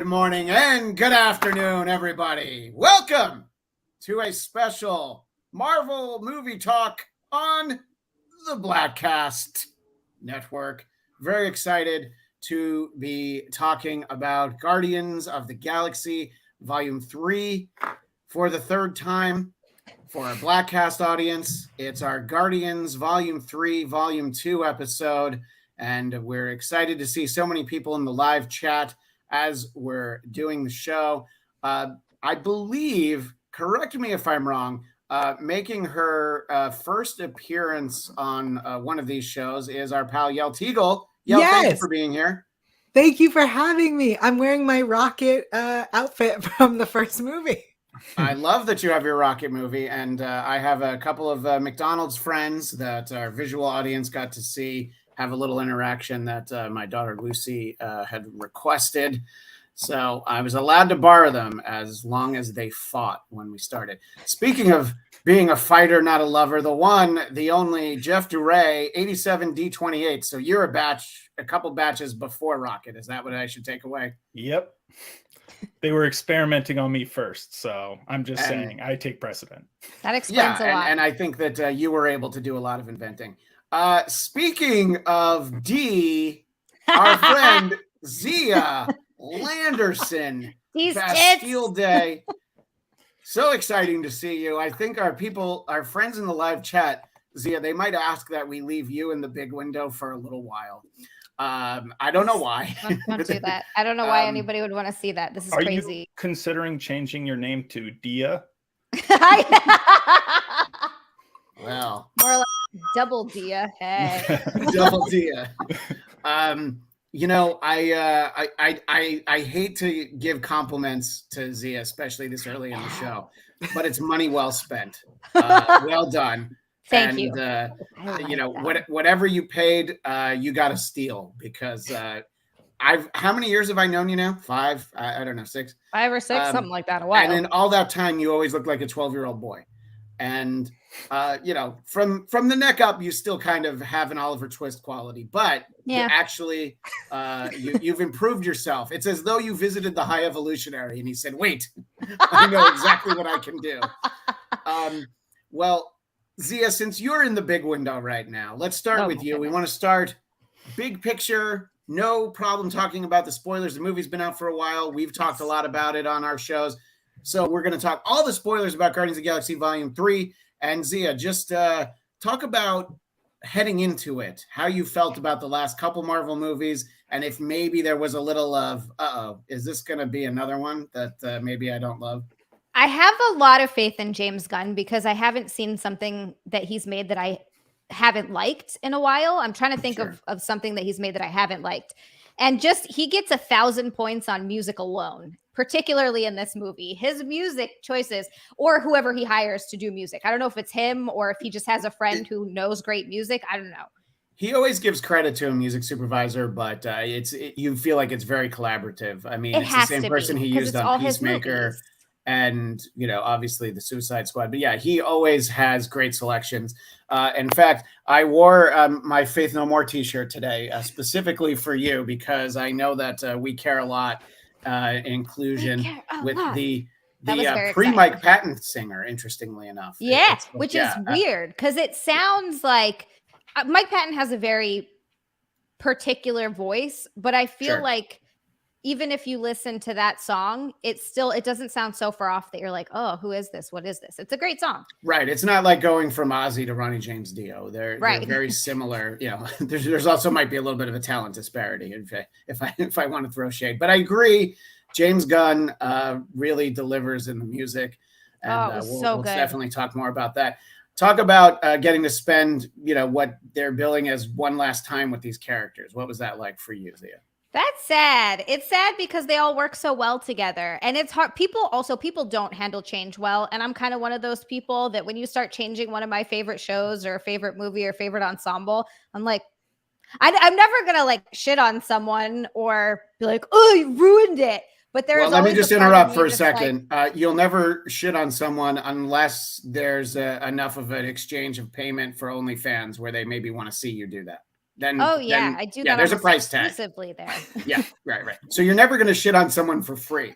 Good morning and good afternoon, everybody. Welcome to a special Marvel movie talk on the Blackcast Network. Very excited to be talking about Guardians of the Galaxy Volume 3 for the third time. For our Blackcast audience, it's our Guardians Volume 3, Volume 2 episode, and we're excited to see so many people in the live chat as we're doing the show. I believe, correct me if I'm wrong, making her first appearance on one of these shows is our pal Yael Tiegel. Yael, thank you for being here. Thank you for having me. I'm wearing my Rocket outfit from the first movie. I love that you have your Rocket movie, and I have a couple of McDonald's friends that our visual audience got to see, have a little interaction that my daughter Lucy had requested. So I was allowed to borrow them as long as they fought when we started. Speaking of being a fighter, not a lover, the one, the only Jeff Duray, 87D28. So you're a couple batches before Rocket. Is that what I should take away? Yep. They were experimenting on me first, so I'm just saying I take precedent. That explains a lot. And I think that you were able to do a lot of inventing. Speaking of D, our friend Xia Anderson, Bastille Day. So exciting to see you. I think our friends in the live chat, Xia, they might ask that we leave you in the big window for a little while. I don't know why. Don't do that. I don't know why anybody would want to see that. This is crazy. Are you considering changing your name to Dia? Well, more like double Dia. Hey. Double Dia. You know, I hate to give compliments to Xia, especially this early in the show, but it's money well spent. Well done. Thank you. You know, whatever you paid, you got to steal because how many years have I known you now? 5? I don't know, 6. 5 or 6, something like that. A while. And in all that time, you always looked like a 12-year-old boy. And you know, from the neck up, you still kind of have an Oliver Twist quality, but you actually you've improved yourself. It's as though you visited the High Evolutionary and he said, "Wait, I know exactly what I can do." Well, Xia, since you're in the big window right now, let's start with you. We want to start big picture. No problem talking about the spoilers. The movie's been out for a while. We've talked a lot about it on our shows. So we're going to talk all the spoilers about Guardians of the Galaxy Volume 3. And Xia, just talk about heading into it, how you felt about the last couple Marvel movies, and if maybe there was a little of, is this going to be another one that maybe I don't love? I have a lot of faith in James Gunn because I haven't seen something that he's made that I haven't liked in a while. I'm trying to think of something that he's made that I haven't liked. And just, he gets 1,000 points on music alone, particularly in this movie. His music choices, or whoever he hires to do music. I don't know if it's him or if he just has a friend who knows great music. I don't know. He always gives credit to a music supervisor, but you feel like it's very collaborative. I mean, it's the same person he used on Peacemaker and, you know, obviously the Suicide Squad. But yeah, he always has great selections. In fact, I wore my Faith No More t-shirt today specifically for you because I know that we care a lot inclusion with the pre-Mike Patton singer, interestingly enough. Yeah, which is weird because it sounds like Mike Patton has a very particular voice, but I feel like even if you listen to that song, it doesn't sound so far off that you're like, oh, who is this? What is this? It's a great song. Right. It's not like going from Ozzy to Ronnie James Dio. They're very similar. You know, there's also might be a little bit of a talent disparity if I want to throw shade. But I agree, James Gunn really delivers in the music. And we'll definitely talk more about that. Talk about getting to spend, you know, what they're billing as one last time with these characters. What was that like for you, Xia? That's sad. It's sad because they all work so well together. And it's hard. People don't handle change well. And I'm kind of one of those people that when you start changing one of my favorite shows or a favorite movie or favorite ensemble, I'm like, I'm never going to like shit on someone or be like, oh, you ruined it. But let me just interrupt for a second. You'll never shit on someone unless there's enough of an exchange of payment for OnlyFans where they maybe want to see you do that. then I do that. There's a price tag exclusively there. Yeah, right. So you're never going to shit on someone for free.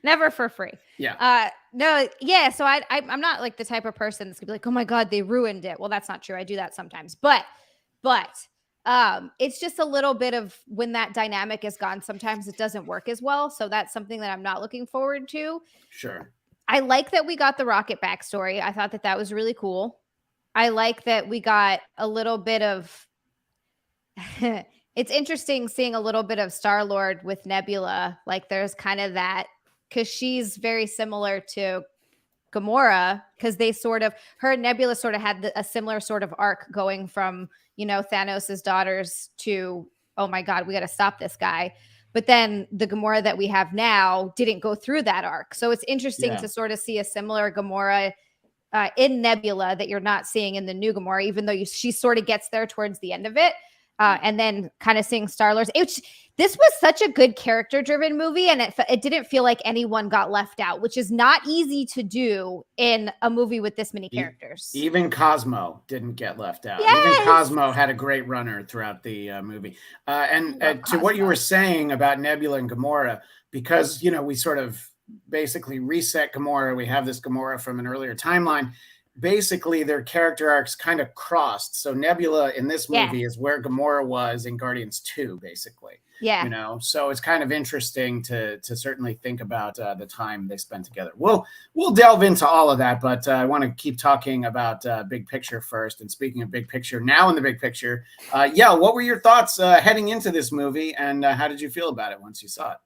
Never for free. Yeah. No. Yeah. So I'm not like the type of person that's gonna be like, oh my god, they ruined it. Well, that's not true. I do that sometimes, but it's just a little bit of when that dynamic is gone. Sometimes it doesn't work as well. So that's something that I'm not looking forward to. Sure. I like that we got the Rocket backstory. I thought that was really cool. I like that we got a little bit of. It's interesting seeing a little bit of Star-Lord with Nebula. Like there's kind of that because she's very similar to Gamora because they her and Nebula sort of had a similar sort of arc going from, Thanos's daughters to, oh my God, we got to stop this guy. But then the Gamora that we have now didn't go through that arc. So it's interesting to sort of see a similar Gamora in Nebula that you're not seeing in the new Gamora, even though she sort of gets there towards the end of it. And then kind of seeing Star-Lord. This was such a good character-driven movie, and it didn't feel like anyone got left out, which is not easy to do in a movie with this many characters. Even Cosmo didn't get left out. Yes! Even Cosmo had a great runner throughout the movie. And to what you were saying about Nebula and Gamora, because, we sort of basically reset Gamora. We have this Gamora from an earlier timeline. Basically their character arcs kind of crossed. So Nebula in this movie is where Gamora was in Guardians 2, basically. Yeah. So it's kind of interesting to certainly think about the time they spent together. We'll delve into all of that, but I want to keep talking about big picture first. And speaking of big picture, now in the big picture, what were your thoughts heading into this movie, and how did you feel about it once you saw it?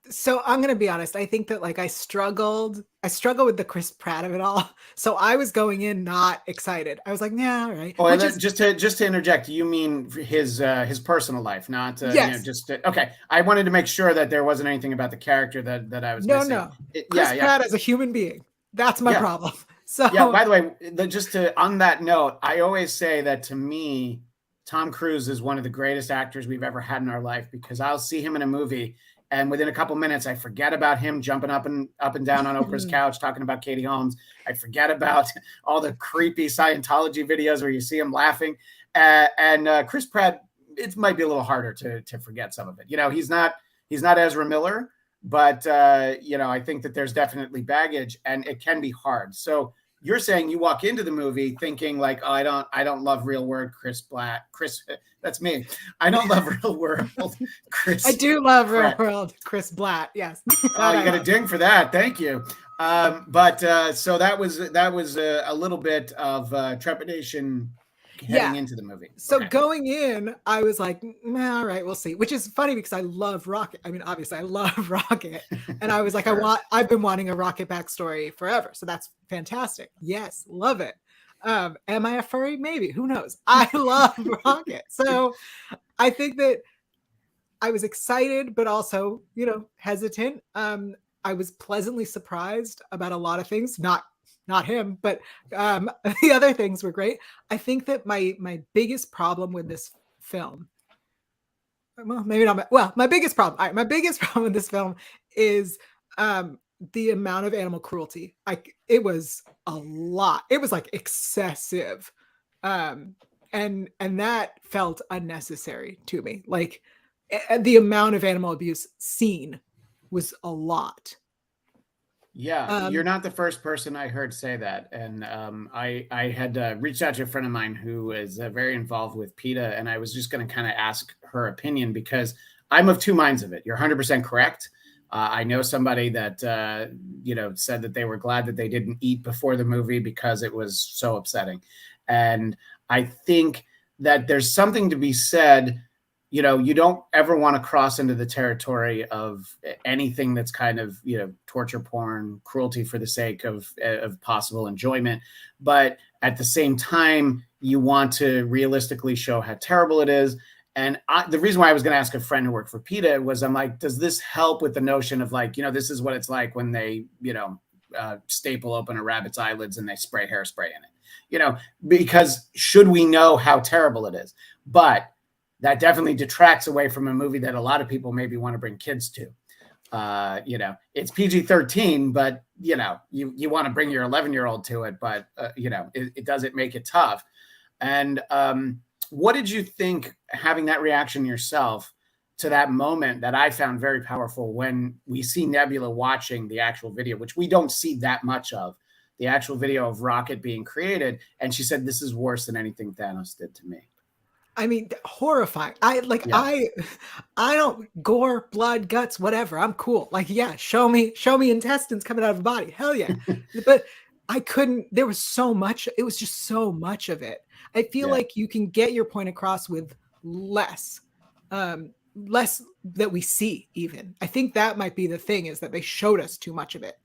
So I'm going to be honest. I think that I struggled with the Chris Pratt of it all. So I was going in not excited. I was like, yeah, all right. Oh, just to interject, you mean his personal life, not yes. Okay. I wanted to make sure that there wasn't anything about the character that I was missing. No. Chris Pratt as a human being. That's my problem. So by the way, on that note, I always say that to me, Tom Cruise is one of the greatest actors we've ever had in our life, because I'll see him in a movie and within a couple minutes, I forget about him jumping up and down on Oprah's couch talking about Katie Holmes. I forget about all the creepy Scientology videos where you see him laughing. And Chris Pratt, it might be a little harder to forget some of it. He's not Ezra Miller, but I think that there's definitely baggage, and it can be hard. So you're saying you walk into the movie thinking like, oh, I don't love Real World Chris Blatt. That's me. I don't love Real World Chris. I do love Real World Chris Blatt. Yes. Oh, you got a ding for that. Thank you. So that was a little bit of trepidation heading into the movie. So going in, I was like, all right, we'll see. Which is funny because I love Rocket. I mean, obviously I love Rocket. And I was like, I've been wanting a Rocket backstory forever. So that's fantastic. Yes, love it. Am I a furry? Maybe. Who knows? I love Rocket. So I think that I was excited, but also, hesitant. I was pleasantly surprised about a lot of things. Not him, but the other things were great. I think that my biggest problem with this film, well, maybe not. My biggest problem. All right, my biggest problem with this film is the amount of animal cruelty. It was a lot. It was like excessive, and that felt unnecessary to me. Like the amount of animal abuse seen was a lot. Yeah, you're not the first person I heard say that. And I had reached out to a friend of mine who is very involved with PETA, and I was just going to kind of ask her opinion, because I'm of two minds of it. You're 100% correct. I know somebody that, said that they were glad that they didn't eat before the movie because it was so upsetting. And I think that there's something to be said. You don't ever want to cross into the territory of anything that's kind of, torture porn, cruelty for the sake of possible enjoyment. But at the same time, you want to realistically show how terrible it is. And the reason why I was going to ask a friend who worked for PETA was, I'm like, does this help with the notion of like, this is what it's like when they, staple open a rabbit's eyelids and they spray hairspray in it, because should we know how terrible it is? But that definitely detracts away from a movie that a lot of people maybe want to bring kids to. It's PG-13, but you want to bring your 11-year-old to it, but it doesn't make it tough. And what did you think having that reaction yourself to that moment that I found very powerful when we see Nebula watching the actual video, which we don't see that much of, the actual video of Rocket being created. And she said, this is worse than anything Thanos did to me. I mean, horrifying. I don't gore, blood, guts, whatever. I'm cool. Like, yeah, show me intestines coming out of a body. Hell yeah. But I couldn't, there was so much, it was just so much of it. I feel like you can get your point across with less that we see even. I think that might be the thing, is that they showed us too much of it.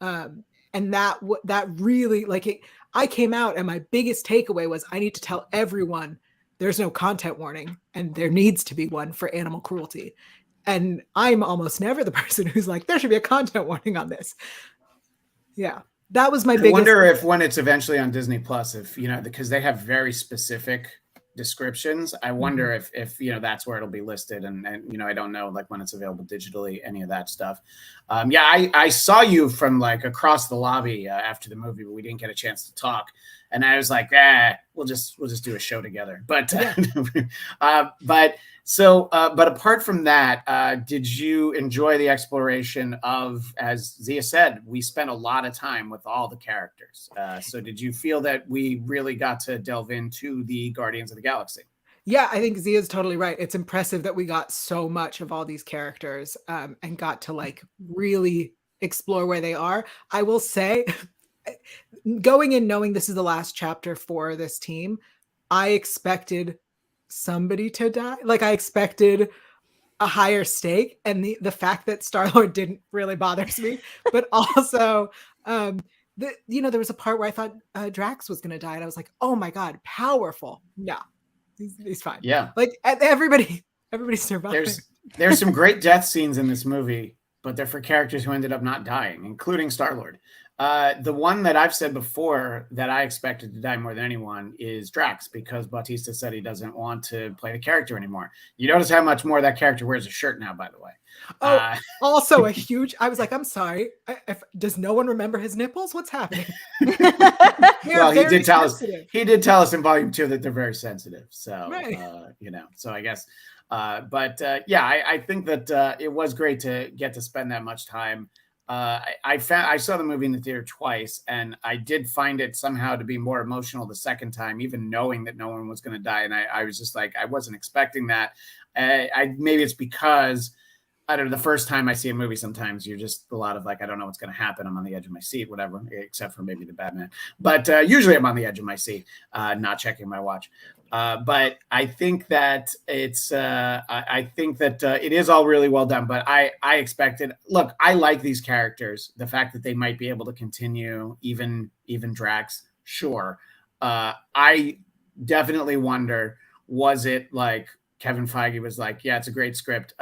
And that really, like, I came out and my biggest takeaway was I need to tell everyone there's no content warning and there needs to be one for animal cruelty. And I'm almost never the person who's like, there should be a content warning on this. Yeah, that was my biggest. I wonder if when it's eventually on Disney Plus, if, you know, because they have very specific descriptions, I wonder if you know, that's where it'll be listed. And you know, I don't know, like, when it's available digitally, any of that stuff. I saw you from like across the lobby after the movie, but we didn't get a chance to talk. And I was like, we'll just do a show together. But but apart from that, did you enjoy the exploration of, as Xia said, we spent a lot of time with all the characters. So did you feel that we really got to delve into the Guardians of the Galaxy? Yeah, I think Zia's totally right. It's impressive that we got so much of all these characters and got to like really explore where they are. I will say, going in knowing this is the last chapter for this team, I expected somebody to die. Like, I expected a higher stake, and the fact that Star-Lord didn't really bothers me. But also, there was a part where I thought Drax was going to die, and I was like, oh my god, powerful. No, he's fine. Yeah, like everybody survived. There's some great death scenes in this movie, but they're for characters who ended up not dying, including Star-Lord. The one that I've said before that I expected to die more than anyone is Drax, because Bautista said he doesn't want to play the character anymore. You notice how much more that character wears a shirt now, by the way. Also a huge, I was like, I'm sorry. Does no one remember his nipples? What's happening? Well, he did tell us in volume 2 that they're very sensitive. So, right. So I guess, I think that it was great to get to spend that much time. I saw the movie in the theater twice, and I did find it somehow to be more emotional the second time, even knowing that no one was going to die. And I was just like, I wasn't expecting that. Maybe it's because, I don't know, the first time I see a movie, sometimes you're just a lot of like, I don't know what's going to happen. I'm on the edge of my seat, whatever, except for maybe the Batman. But usually I'm on the edge of my seat, not checking my watch. But I think that it is all really well done. But I expected, look, I like these characters. The fact that they might be able to continue, even Drax, sure. I definitely wonder, was it like Kevin Feige was like, yeah, it's a great script.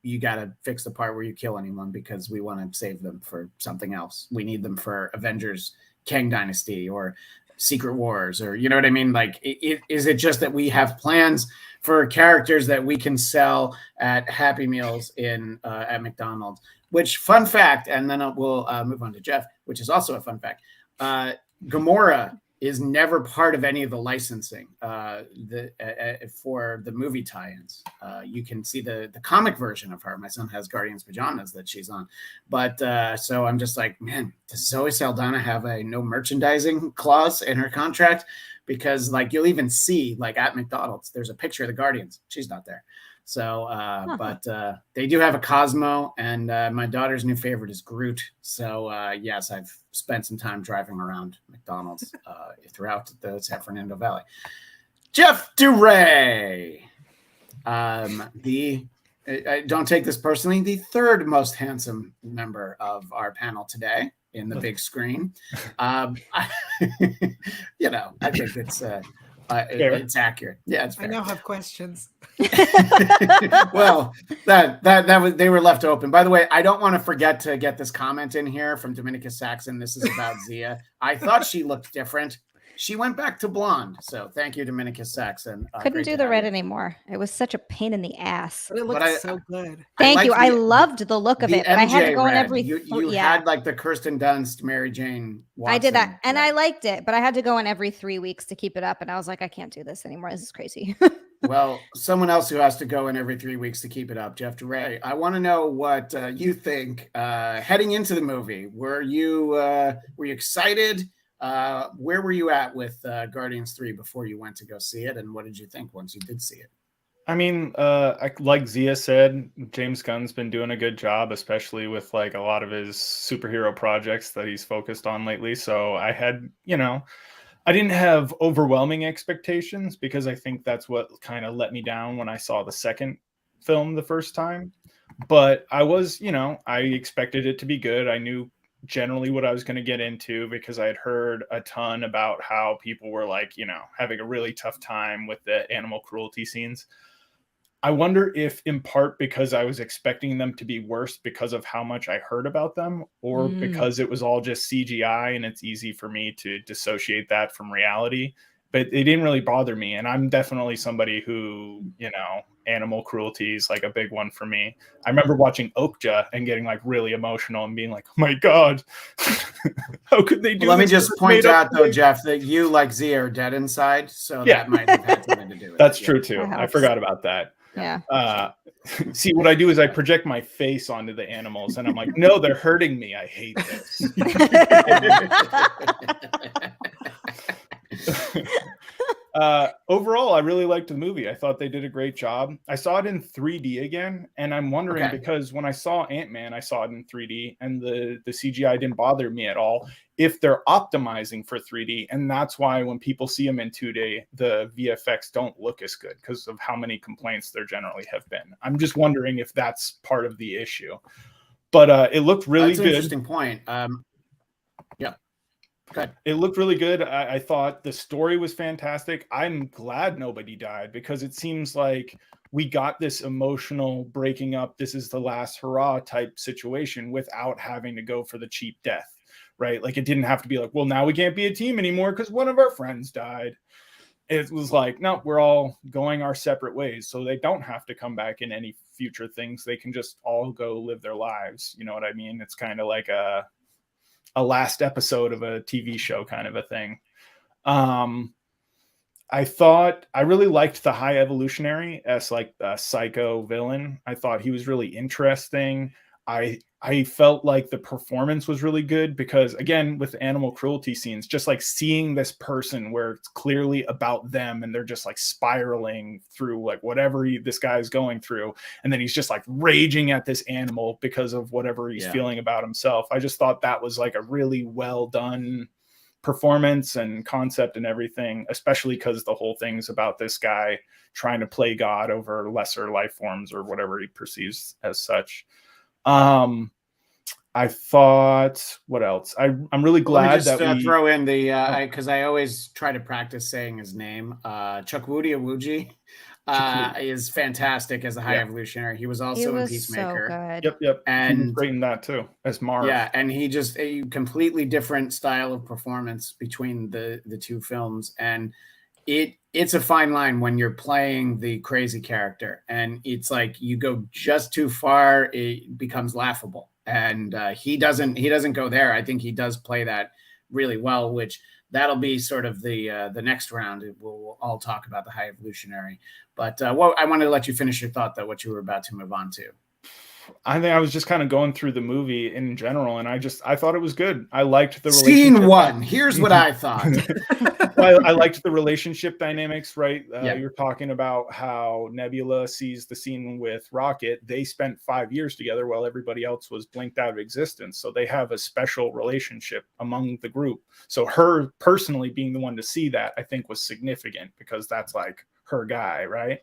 You got to fix the part where you kill anyone because we want to save them for something else. We need them for Avengers, Kang Dynasty, or Secret Wars, or you know what I mean? Like, is it just that we have plans for characters that we can sell at Happy Meals at McDonald's? Which, fun fact, and then we'll move on to Jeff, which is also a fun fact. Gamora is never part of any of the licensing for the movie tie-ins. You can see the comic version of her. My son has Guardians pajamas that she's on. But so I'm just like, man, does Zoe Saldana have a no merchandising clause in her contract? Because like, you'll even see like at McDonald's, there's a picture of the Guardians. She's not there. So, but they do have a Cosmo, and my daughter's new favorite is Groot. So, yes, I've spent some time driving around McDonald's throughout the San Fernando Valley. Jeff Duray, don't take this personally, the third most handsome member of our panel today in the big screen. I think it's accurate. Yeah, it's fair. I now have questions. Well, that was, they were left open. By the way, I don't want to forget to get this comment in here from Dominicus Saxon. This is about Xia. I thought she looked different. she went back to blonde. So thank you, Dominicus Saxon. Couldn't do the red anymore. It was such a pain in the ass. But it looked so good. Thank you. I loved the look of it, but I had to go in every. You had like the Kirsten Dunst, Mary Jane Watson. I did that, and I liked it, but I had to go in every 3 weeks to keep it up, and I was like, I can't do this anymore. This is crazy. Well, someone else who has to go in every 3 weeks to keep it up, Jeff Duray. I want to know what you think heading into the movie. Were you excited? Where were you at with Guardians 3 before you went to go see it, and what did you think once you did see it? I mean, like Xia said, James Gunn's been doing a good job, especially with like a lot of his superhero projects that he's focused on lately. So I had, I didn't have overwhelming expectations because I think that's what kind of let me down when I saw the second film the first time. But I was, I expected it to be good. I knew generally what I was going to get into because I had heard a ton about how people were like, having a really tough time with the animal cruelty scenes. I wonder if in part because I was expecting them to be worse because of how much I heard about them, or because it was all just CGI and it's easy for me to dissociate that from reality. But it didn't really bother me. And I'm definitely somebody who, animal cruelty is like a big one for me. I remember watching Okja and getting like really emotional and being like, oh my God, how could they do Let me just point out though, Jeff, that you like Xia are dead inside. So that might have had something to do with it. That's true too. I forgot about that. Yeah. See, what I do is I project my face onto the animals and I'm like, no, they're hurting me. I hate this. Overall, I really liked the movie. I thought they did a great job. I saw it in 3D again, and I'm wondering because when I saw Ant-Man, I saw it in 3D, and the CGI didn't bother me at all. If they're optimizing for 3D, and that's why when people see them in 2D, the VFX don't look as good because of how many complaints there generally have been. I'm just wondering if that's part of the issue. But it looked really good. That's an interesting point. Yeah. Good. It looked really good. I thought the story was fantastic. I'm glad nobody died because it seems like we got this emotional breaking up, this is the last hurrah type situation without having to go for the cheap death, right? Like it didn't have to be like, well, now we can't be a team anymore because one of our friends died. It was like, no, we're all going our separate ways. So they don't have to come back in any future things. They can just all go live their lives. You know what I mean? It's kind of like a last episode of a TV show kind of a thing. I thought I really liked the High Evolutionary as like a psycho villain. I thought he was really interesting. I felt like the performance was really good because, again, with animal cruelty scenes, just like seeing this person where it's clearly about them and they're just like spiraling through like whatever this guy's going through. And then he's just like raging at this animal because of whatever he's feeling about himself. I just thought that was like a really well done performance and concept and everything, especially because the whole thing's about this guy trying to play God over lesser life forms or whatever he perceives as such. I thought, what else? I'm really glad that we throw in the because I always try to practice saying his name. Chukwudi Awuji is fantastic as a High Evolutionary. He was also in Peacemaker. So good. Yep. And he was great in that too as Marv. Yeah, and he just a completely different style of performance between the two films, and it's a fine line when you're playing the crazy character, and it's like you go just too far, it becomes laughable. And he doesn't go there. I think he does play that really well, which that'll be sort of the next round. We'll all talk about the High Evolutionary. But I wanted to let you finish your thought, though, what you were about to move on to. I think I was just kind of going through the movie in general, and I thought it was good. I liked the Scene one. Here's what I thought. I liked the relationship dynamics, right? You're talking about how Nebula sees the scene with Rocket. They spent 5 years together while everybody else was blinked out of existence. So they have a special relationship among the group. So her personally being the one to see that, I think, was significant because that's like her guy, right?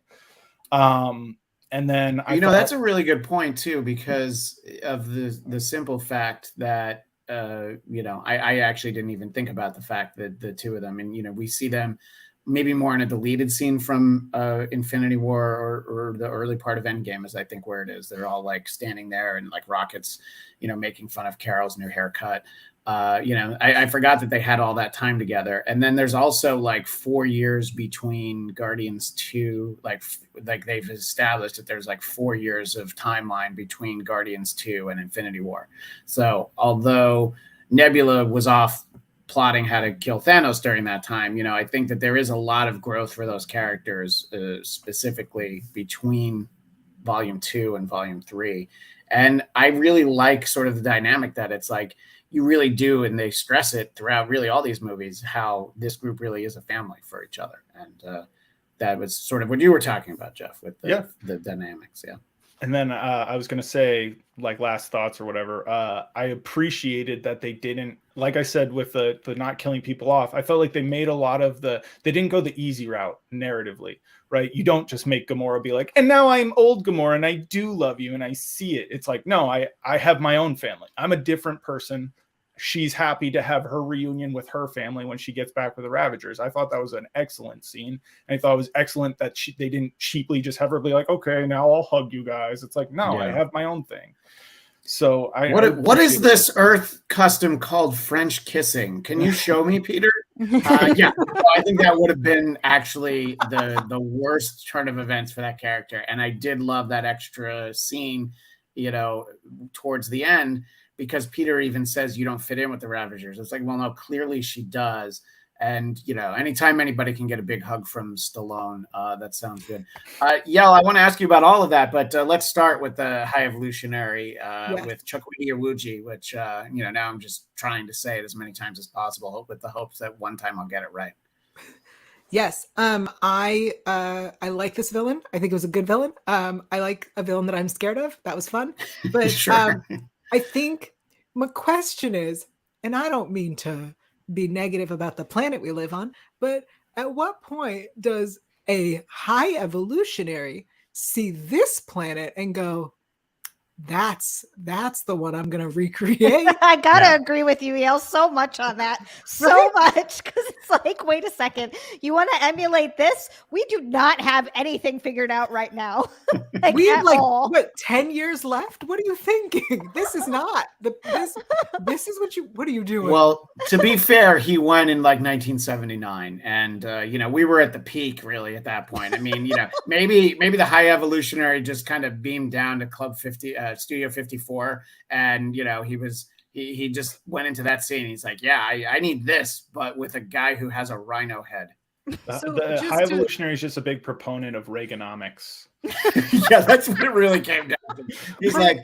And then that's a really good point too, because of the simple fact that I actually didn't even think about the fact that the two of them, and we see them maybe more in a deleted scene from Infinity War or the early part of Endgame is I think where it is. They're all like standing there and like Rocket's, making fun of Carol's new haircut. I forgot that they had all that time together. And then there's also like 4 years between Guardians 2, like they've established that there's like 4 years of timeline between Guardians 2 and Infinity War. So although Nebula was off plotting how to kill Thanos during that time, I think that there is a lot of growth for those characters, specifically between Volume 2 and Volume 3. And I really like sort of the dynamic that it's like, you really do, and they stress it throughout really all these movies, how this group really is a family for each other. And that was sort of what you were talking about, Jeff, with the dynamics. Yeah. And then I was going to say, like, last thoughts or whatever, I appreciated that they didn't, like I said, with the not killing people off, I felt like they made a lot of they didn't go the easy route narratively, right? You don't just make Gamora be like, and now I'm old Gamora and I do love you and I see it. It's like, no, I have my own family. I'm a different person. She's happy to have her reunion with her family when she gets back with the Ravagers. I thought that was an excellent scene. And I thought it was excellent that they didn't cheaply just have her be like, okay, now I'll hug you guys. It's like, no, I have my own thing. So what is this Earth custom called French kissing? Can you show me, Peter? Yeah, I think that would have been actually the worst turn of events for that character. And I did love that extra scene, towards the end, because Peter even says you don't fit in with the Ravagers. It's like, well, no, clearly she does. And, anytime anybody can get a big hug from Stallone, that sounds good. Yael, I want to ask you about all of that, but let's start with the High Evolutionary with Chukwudi Iwuji, which, now I'm just trying to say it as many times as possible with the hopes that one time I'll get it right. Yes. I like this villain. I think it was a good villain. I like a villain that I'm scared of. That was fun. But Sure. I think my question is, and I don't mean to be negative about the planet we live on, but at what point does a high evolutionary see this planet and go, that's the one I'm going to recreate? I gotta agree with you, Yael, so much on that. So much. Because it's like, wait a second. You want to emulate this? We do not have anything figured out right now. We have what, 10 years left? What are you thinking? This is not this is what are you doing? Well, to be fair, he went in like 1979, and we were at the peak really at that point. I mean, maybe the High Evolutionary just kind of beamed down to Club 50, Studio 54, and he just went into that scene. He's like, yeah, I need this, but with a guy who has a rhino head. The High Evolutionary is just a big proponent of Reaganomics. Yeah, that's what it really came down to. He's like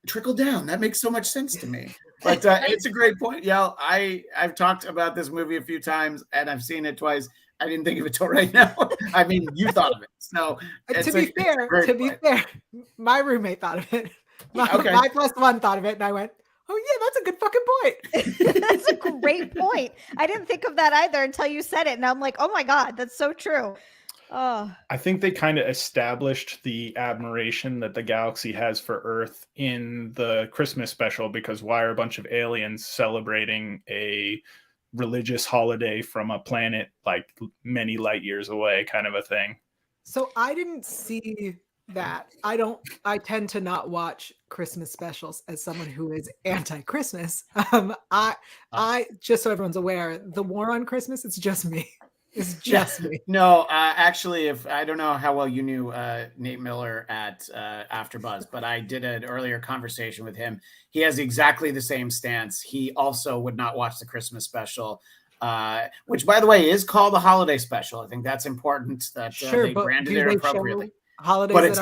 trickle down. That makes so much sense to me. But it's a great point. Yeah, I've talked about this movie a few times and I've seen it twice. I didn't think of it till right now. I mean, you thought of it. So to be fair, my roommate thought of it. My plus one thought of it, and I went, oh yeah, that's a good fucking point. That's a great point. I didn't think of that either until you said it. And I'm like, oh my God, that's so true. Oh. I think they kind of established the admiration that the galaxy has for Earth in the Christmas special, because why are a bunch of aliens celebrating a religious holiday from a planet like many light years away, kind of a thing? So I didn't see that. I tend to not watch Christmas specials as someone who is anti-Christmas. I just so everyone's aware, the war on Christmas, it's just me. It's just me. No, actually, if I don't know how well you knew Nate Miller at AfterBuzz, but I did an earlier conversation with him. He has exactly the same stance. He also would not watch the Christmas special, which, by the way, is called the holiday special. I think that's important that they branded it appropriately. Holidays,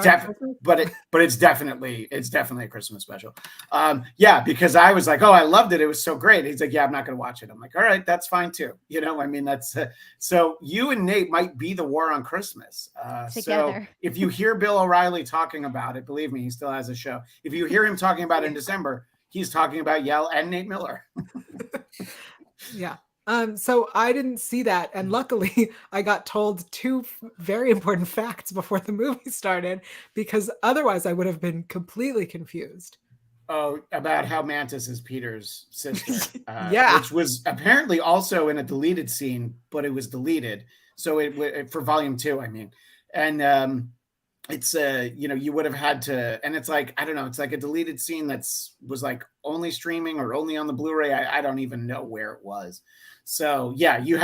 but it's definitely a Christmas special. Yeah, because I was like, oh, I loved it. It was so great. He's like, yeah, I'm not going to watch it. I'm like, all right, that's fine too. I mean, that's so you and Nate might be the war on Christmas together. So if you hear Bill O'Reilly talking about it, believe me, he still has a show. If you hear him talking about it in December, he's talking about Yael and Nate Miller. Yeah. So I didn't see that. And luckily I got told two very important facts before the movie started, because otherwise I would have been completely confused. Oh, about how Mantis is Peter's sister. Yeah. Which was apparently also in a deleted scene, but it was deleted. So it for volume 2, I mean. And it's you would have had to, and it's like, I don't know, it's like a deleted scene was like only streaming or only on the Blu-ray. I don't even know where it was. So yeah, you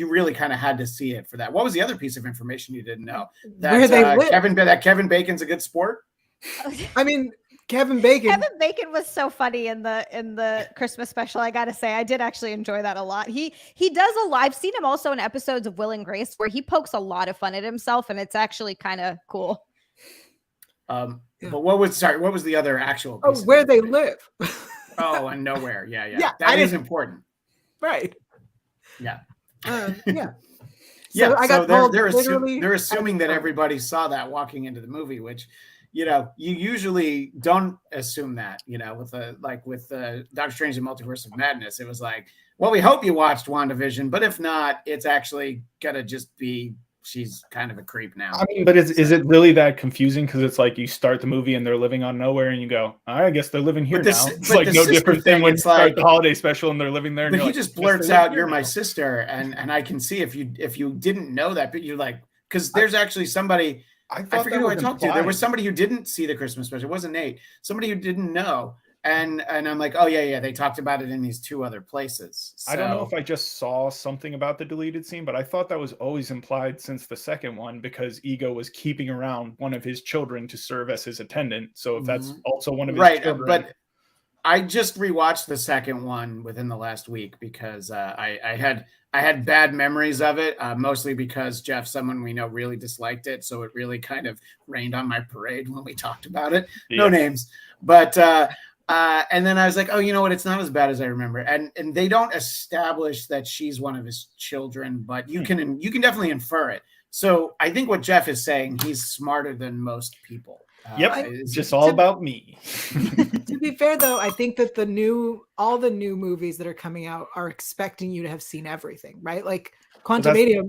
really kind of had to see it for that. What was the other piece of information you didn't know? That where they live. Kevin Bacon's a good sport. I mean, Kevin Bacon was so funny in the Christmas special. I gotta say, I did actually enjoy that a lot. He does a lot. I've seen him also in episodes of Will and Grace where he pokes a lot of fun at himself, and it's actually kind of cool. But what was the other actual? Oh, where they live. Oh, and nowhere. Yeah. That is important. Right. Yeah. Yeah. So I got they're assuming that everybody saw that walking into the movie, which, you usually don't assume that, with Doctor Strange and Multiverse of Madness. It was like, well, we hope you watched WandaVision, but if not, it's actually gonna just be she's kind of a creep now. I mean, but is it really that confusing? Because it's like you start the movie and they're living on nowhere, and you go, I guess they're living here now. It's like no different than when you start the holiday special and they're living there. But he just blurts out, "You're my sister," and I can see if you didn't know that, but you're like, because there's actually somebody. I forget who I talked to. There was somebody who didn't see the Christmas special. It wasn't Nate. Somebody who didn't know. And I'm like, oh yeah, they talked about it in these two other places. So, I don't know if I just saw something about the deleted scene, but I thought that was always implied since the second one, because Ego was keeping around one of his children to serve as his attendant. So if that's also one of his children. But I just rewatched the second one within the last week because I had bad memories of it, mostly because Jeff, someone we know, really disliked it. So it really kind of rained on my parade when we talked about it. No names, but and then I was like, oh, you know what? It's not as bad as I remember. And they don't establish that she's one of his children, but you can definitely infer it. So I think what Jeff is saying, he's smarter than most people. It's just all about me. To be fair, though, I think that all the new movies that are coming out are expecting you to have seen everything, right? Like Quantumania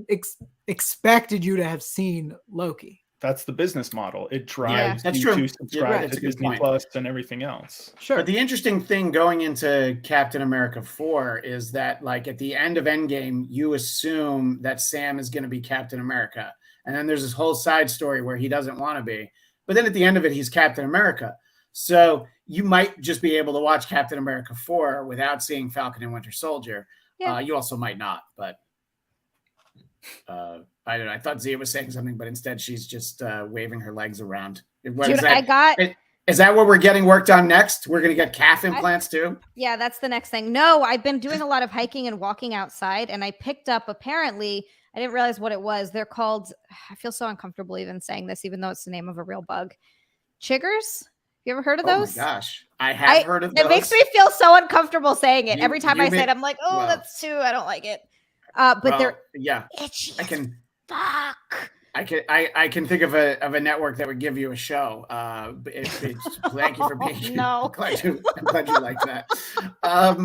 expected you to have seen Loki. That's the business model. It drives you to subscribe to Disney Plus and everything else. Sure. But the interesting thing going into Captain America 4 is that, like, at the end of Endgame, you assume that Sam is going to be Captain America. And then there's this whole side story where he doesn't want to be. But then at the end of it, he's Captain America. So you might just be able to watch Captain America 4 without seeing Falcon and Winter Soldier. Yeah. You also might not, but I don't know. I thought Xia was saying something, but instead she's just waving her legs around. Is that what we're getting worked on next? We're going to get calf implants too? Yeah, that's the next thing. No, I've been doing a lot of hiking and walking outside, and I picked up, apparently, I didn't realize what it was. They're called, I feel so uncomfortable even saying this, even though it's the name of a real bug. Chiggers? You ever heard of those? Oh my gosh. I have heard of those. It makes me feel so uncomfortable saying it. Every time I say it, I'm like, that's too, I don't like it. But they're itchy. Fuck. I can think of a network that would give you a show. Thank you for being here. No. I'm glad you like that.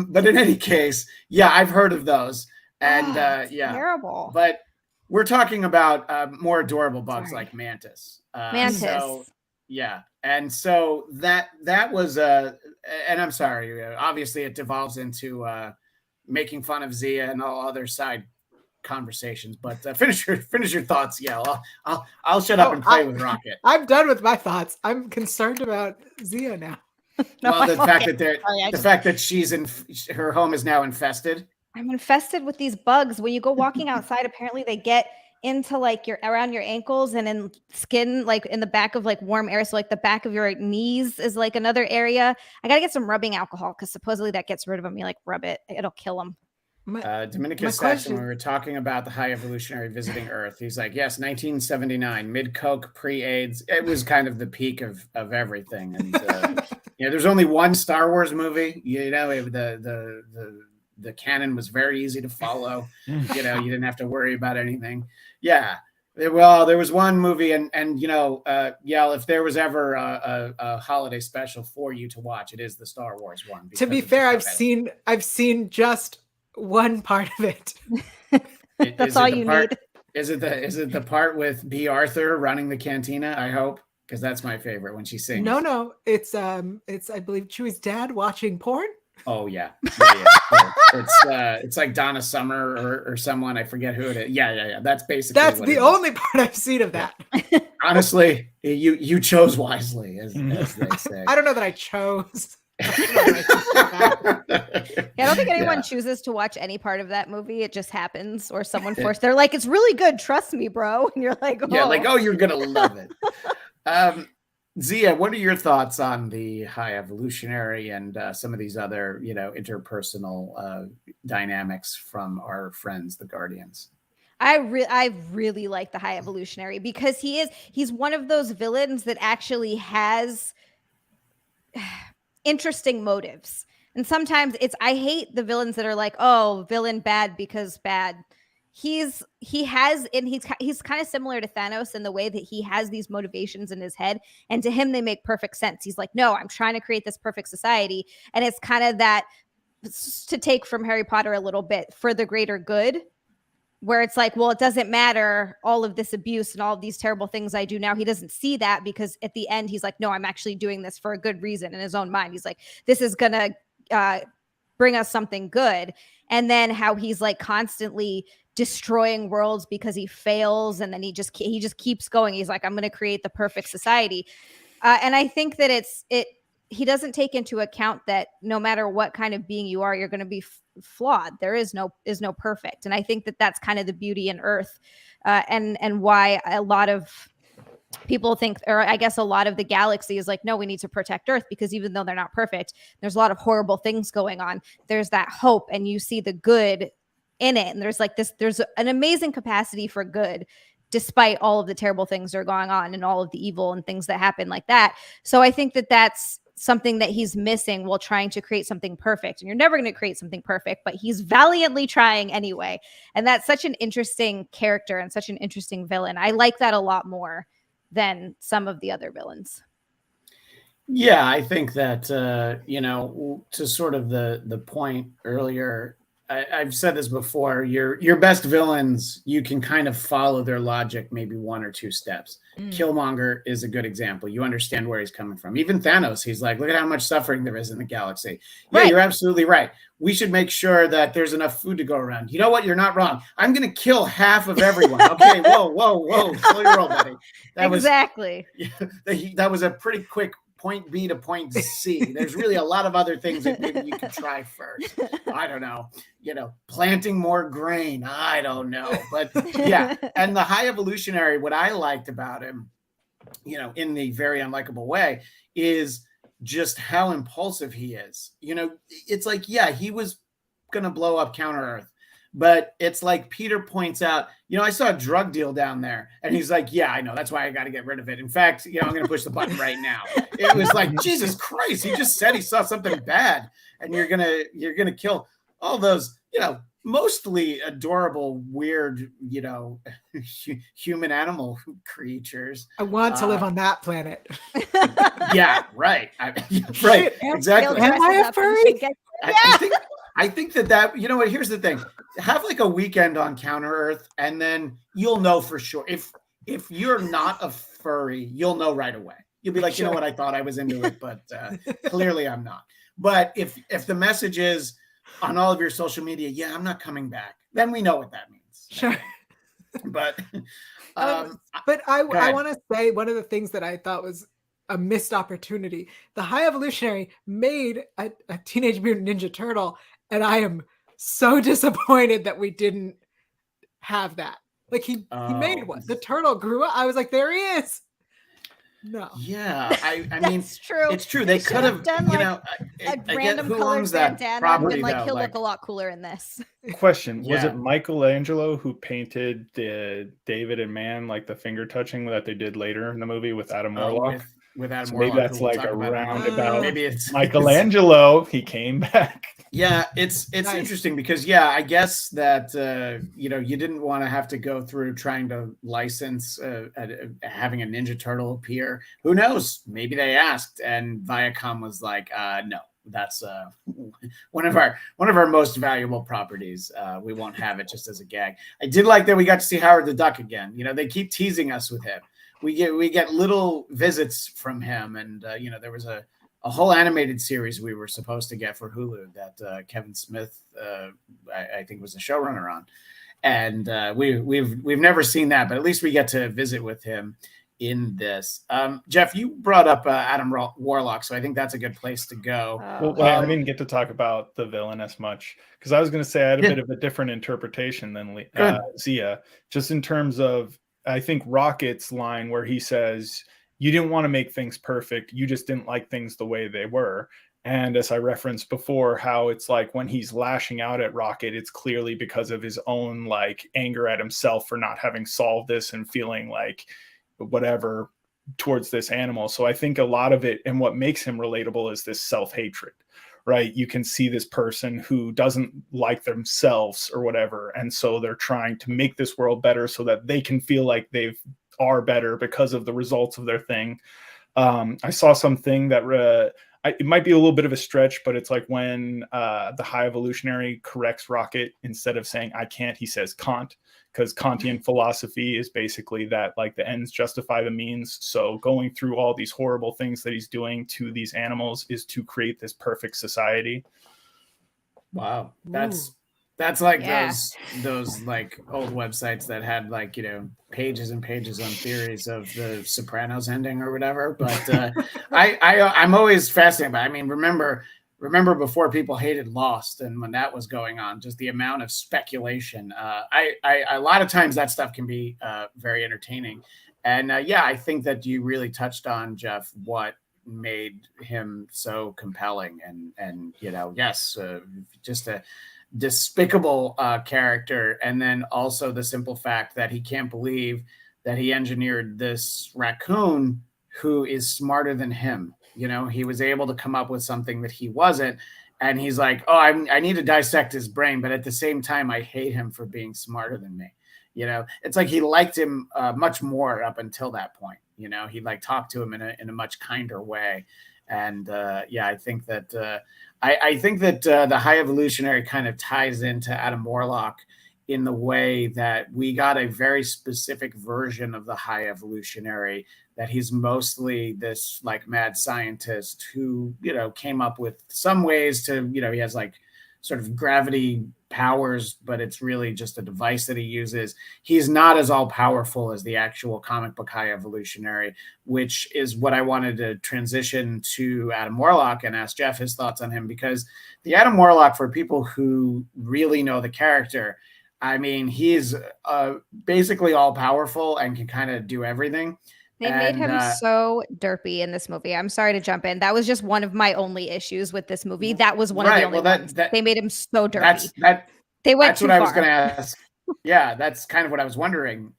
But in any case, I've heard of those. And terrible. But we're talking about more adorable bugs like mantis. Mantis. And so that was and I'm sorry. Obviously, it devolves into making fun of Xia and all other side conversations, but finish your thoughts. I'll shut up and play with Rocket. I'm done with my thoughts. I'm concerned about Xia now. The fact that she's in her home is now infested. I'm infested with these bugs. When you go walking outside, apparently they get into like around your ankles and in skin, like in the back of like warm air. So like the back of your knees is like another area. I gotta get some rubbing alcohol because supposedly that gets rid of them. You like rub it, it'll kill them. Dominica Session, when we were talking about the high evolutionary visiting Earth, he's like, yes, 1979, mid-Coke, pre-AIDS. It was kind of the peak of everything. And there's only one Star Wars movie. The canon was very easy to follow. You didn't have to worry about anything. Yeah. Well, there was one movie, and Yael, if there was ever a holiday special for you to watch, it is the Star Wars one. To be fair, I've seen just one part of it. That's all you need. Is it the part with B. Arthur running the cantina? I hope, because that's my favorite when she sings. No, it's I believe Chewie's dad watching porn. Oh yeah. It's like Donna Summer or someone, I forget who it is. Yeah. That's basically the only part I've seen of that. Yeah. Honestly, you chose wisely, as they say. I don't know that I chose. I don't think anyone chooses to watch any part of that movie. It just happens, or someone forced. They're like, "It's really good, trust me, bro." And you're like, "Oh, yeah, like you're gonna love it." Xia, what are your thoughts on the high evolutionary and some of these other, interpersonal dynamics from our friends, the Guardians? I really like the high evolutionary because he's one of those villains that actually has interesting motives. And sometimes I hate the villains that are like, oh, villain bad because bad. He's kind of similar to Thanos in the way that he has these motivations in his head, and to him they make perfect sense. He's like, no, I'm trying to create this perfect society, and it's kind of that, to take from Harry Potter a little bit, for the greater good, where it's like, well, it doesn't matter all of this abuse and all of these terrible things I do now. He doesn't see that, because at the end he's like, no, I'm actually doing this for a good reason. In his own mind, he's like, this is gonna bring us something good. And then how he's like constantly destroying worlds because he fails, and then he just keeps going. He's like, I'm going to create the perfect society. And I think that he doesn't take into account that no matter what kind of being you are, you're going to be flawed. There is no perfect. And I think that that's kind of the beauty in Earth, and why a lot of people think, or I guess a lot of the galaxy is like, no, we need to protect Earth, because even though they're not perfect, there's a lot of horrible things going on. There's that hope, and you see the good in it. And there's an amazing capacity for good, despite all of the terrible things that are going on and all of the evil and things that happen like that. So I think that that's something that he's missing while trying to create something perfect. And you're never going to create something perfect, but he's valiantly trying anyway. And that's such an interesting character and such an interesting villain. I like that a lot more than some of the other villains. Yeah, I think that, to sort of the point earlier, I've said this before, your best villains, you can kind of follow their logic maybe one or two steps. Killmonger is a good example. You understand where he's coming from. Even Thanos, he's like, look at how much suffering there is in the galaxy. Yeah, right. You're absolutely right. We should make sure that there's enough food to go around. You know what? You're not wrong. I'm going to kill half of everyone. Okay, whoa. Slow your roll, buddy. That was a pretty quick point B to point C. There's really a lot of other things that maybe you could try first. I don't know, planting more grain. I don't know. But yeah. And the high evolutionary, what I liked about him, in the very unlikable way, is just how impulsive he is. It's like, yeah, he was going to blow up Counter Earth. But it's like Peter points out, I saw a drug deal down there. And he's like, yeah, I know. That's why I got to get rid of it. In fact, I'm going to push the button right now. It was like, Jesus Christ. He just said he saw something bad. And you're going to kill all those, mostly adorable, weird, human animal creatures. I want to live on that planet. Yeah, right. Right. Exactly. Am I a furry? I think that, here's the thing. Have like a weekend on Counter Earth, and then you'll know for sure. If you're not a furry, you'll know right away. You'll be like, sure. You know what? I thought I was into it, but clearly I'm not. But if the message is on all of your social media, yeah, I'm not coming back, then we know what that means. Sure. But I want to say one of the things that I thought was a missed opportunity. The High Evolutionary made a Teenage Mutant Ninja Turtle, and I am so disappointed that we didn't have that. Like he made one. The turtle grew up. I was like, there he is. No. Yeah, I mean, true. It's true. They could have done a random colored bandana and been like, he'll look a lot cooler in this. Question: was it Michelangelo who painted the David and Man, like the finger touching that they did later in the movie with Adam Warlock? With Adam Warlock, maybe that's like a roundabout. Maybe it's Michelangelo. He came back. Yeah, it's nice. Interesting because I guess that you didn't want to have to go through trying to license having a Ninja Turtle appear. Who knows? Maybe they asked, and Viacom was like, "No, that's one of our most valuable properties. We won't have it just as a gag." I did like that we got to see Howard the Duck again. They keep teasing us with him. We get little visits from him, and there was a a whole animated series we were supposed to get for Hulu that Kevin Smith, I think, was the showrunner on, and we've never seen that, but at least we get to visit with him in this. Jeff, you brought up Adam Warlock, so I think that's a good place to go. Well, I didn't get to talk about the villain as much because I was going to say I had a bit of a different interpretation than Xia, just in terms of, I think, Rocket's line where he says, you didn't want to make things perfect, you just didn't like things the way they were. And as I referenced before, how it's like when he's lashing out at Rocket, it's clearly because of his own like anger at himself for not having solved this and feeling like whatever towards this animal. So I think a lot of it, and what makes him relatable, is this self-hatred, right? You can see this person who doesn't like themselves or whatever, and so they're trying to make this world better so that they can feel like they are better because of the results of their thing. I saw something that it might be a little bit of a stretch, but it's like when the High Evolutionary corrects Rocket, instead of saying I can't, he says can't, because Kantian philosophy is basically that like the ends justify the means. So going through all these horrible things that he's doing to these animals is to create this perfect society. Wow. That's like those like old websites that had like, pages and pages on theories of the Sopranos ending or whatever. But I'm always fascinated by, remember before people hated Lost and when that was going on, just the amount of speculation. A lot of times that stuff can be very entertaining. And I think that you really touched on, Jeff, what made him so compelling. And just a despicable character, and then also the simple fact that he can't believe that he engineered this raccoon who is smarter than him. He was able to come up with something that he wasn't, and he's like, oh, I need to dissect his brain, but at the same time I hate him for being smarter than me. It's like he liked him much more up until that point. He like talked to him in a much kinder way. And I think that the High Evolutionary kind of ties into Adam Warlock in the way that we got a very specific version of the High Evolutionary, that he's mostly this like mad scientist who, came up with some ways to, he has like sort of gravity powers, but it's really just a device that he uses. He's not as all powerful as the actual comic book High Evolutionary, which is what I wanted to transition to Adam Warlock and ask Jeff his thoughts on him, because the Adam Warlock, for people who really know the character, he's basically all powerful and can kind of do everything. They made him so derpy in this movie. I'm sorry to jump in. That was just one of my only issues with this movie. That was one of the only ones. They made him so derpy. That's what I was going to ask. Yeah, that's kind of what I was wondering,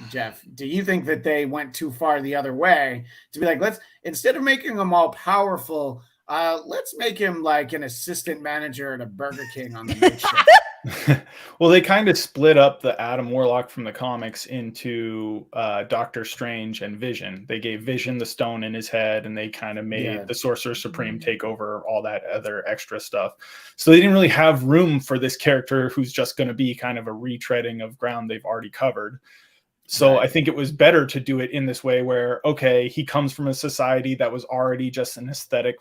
Jeff. Do you think that they went too far the other way to be like, instead of making him all powerful, let's make him like an assistant manager at a Burger King on the night shift? Well, they kind of split up the Adam Warlock from the comics into Doctor Strange and Vision. They gave Vision the stone in his head, and they kind of made the Sorcerer Supreme take over all that other extra stuff. So they didn't really have room for this character who's just going to be kind of a retreading of ground they've already covered. So I think it was better to do it in this way where, okay, he comes from a society that was already just an aesthetic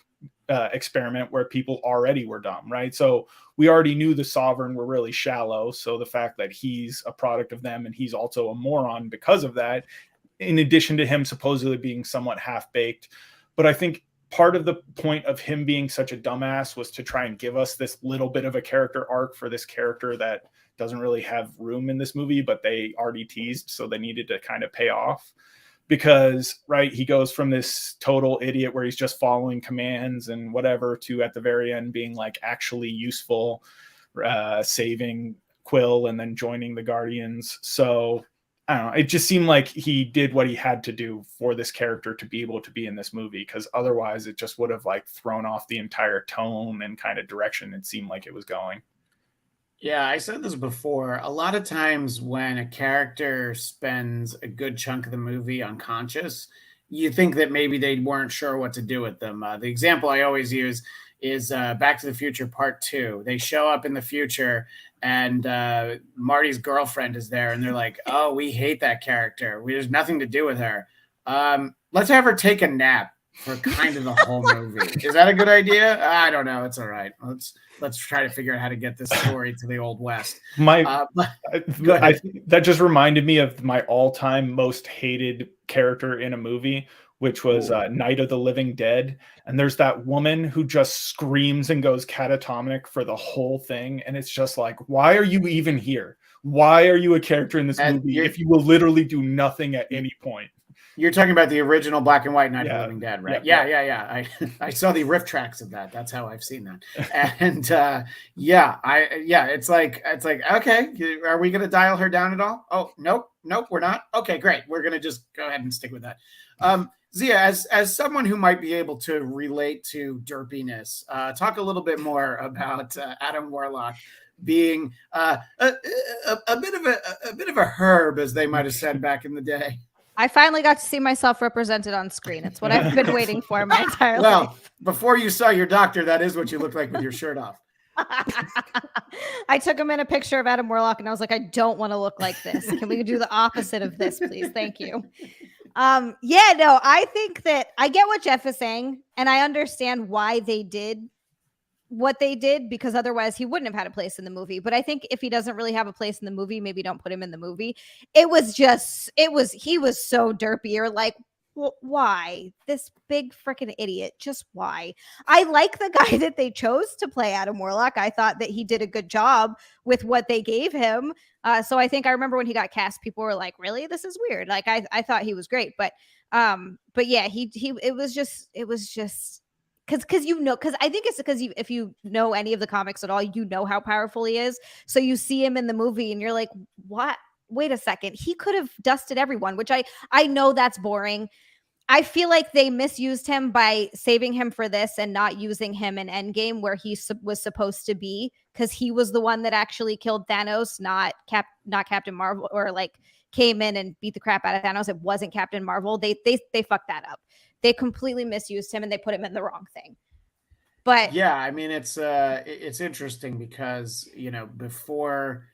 experiment where people already were dumb, right? So we already knew the Sovereign were really shallow. So the fact that he's a product of them and he's also a moron because of that, in addition to him supposedly being somewhat half-baked. But I think part of the point of him being such a dumbass was to try and give us this little bit of a character arc for this character that doesn't really have room in this movie, but they already teased, so they needed to kind of pay off. Because, right, he goes from this total idiot where he's just following commands and whatever to at the very end being like actually useful, saving Quill and then joining the Guardians. So I don't know. It just seemed like he did what he had to do for this character to be able to be in this movie, because otherwise it just would have like thrown off the entire tone and kind of direction it seemed like it was going. Yeah, I said this before. A lot of times when a character spends a good chunk of the movie unconscious, you think that maybe they weren't sure what to do with them. The example I always use is Back to the Future Part 2. They show up in the future and Marty's girlfriend is there and they're like, oh, we hate that character. There's nothing to do with her. Let's have her take a nap. for kind of the whole movie. Is that a good idea? I don't know. It's all right. Let's try to figure out how to get this story to the Old West. I think that just reminded me of my all-time most hated character in a movie, which was Night of the Living Dead. And there's that woman who just screams and goes catatonic for the whole thing. And it's just like, why are you even here? Why are you a character in this movie if you will literally do nothing at any point? You're talking about the original black and white Night of the Living Dead, right? Yeah. I saw the riff tracks of that. That's how I've seen that. And it's like, okay, are we going to dial her down at all? Oh, nope, we're not. Okay, great. We're going to just go ahead and stick with that. Xia, as someone who might be able to relate to derpiness, talk a little bit more about Adam Warlock being a bit of a herb, as they might have said back in the day. I finally got to see myself represented on screen. It's what I've been waiting for my entire life. Well, before you saw your doctor, that is what you look like with your shirt off. I took him in a picture of Adam Warlock and I was like, I don't want to look like this. Can we do the opposite of this, please? Thank you. I think that I get what Jeff is saying and I understand why they did what they did, because otherwise he wouldn't have had a place in the movie. But I think if he doesn't really have a place in the movie, maybe don't put him in the movie. He was so derpy. You're like, why? This big freaking idiot. Just why? I like the guy that they chose to play Adam Warlock. I thought that he did a good job with what they gave him. So I think I remember when he got cast, people were like, really? This is weird. Like I thought he was great. But yeah, it was just because I think it's because if you know any of the comics at all, you know how powerful he is. So you see him in the movie and you're like, what? Wait a second. He could have dusted everyone, which I know that's boring. I feel like they misused him by saving him for this and not using him in Endgame where he was supposed to be, because he was the one that actually killed Thanos, not Captain Marvel, or like came in and beat the crap out of Thanos. It wasn't Captain Marvel. They fucked that up. They completely misused him and they put him in the wrong thing. But yeah, I mean, it's interesting because, before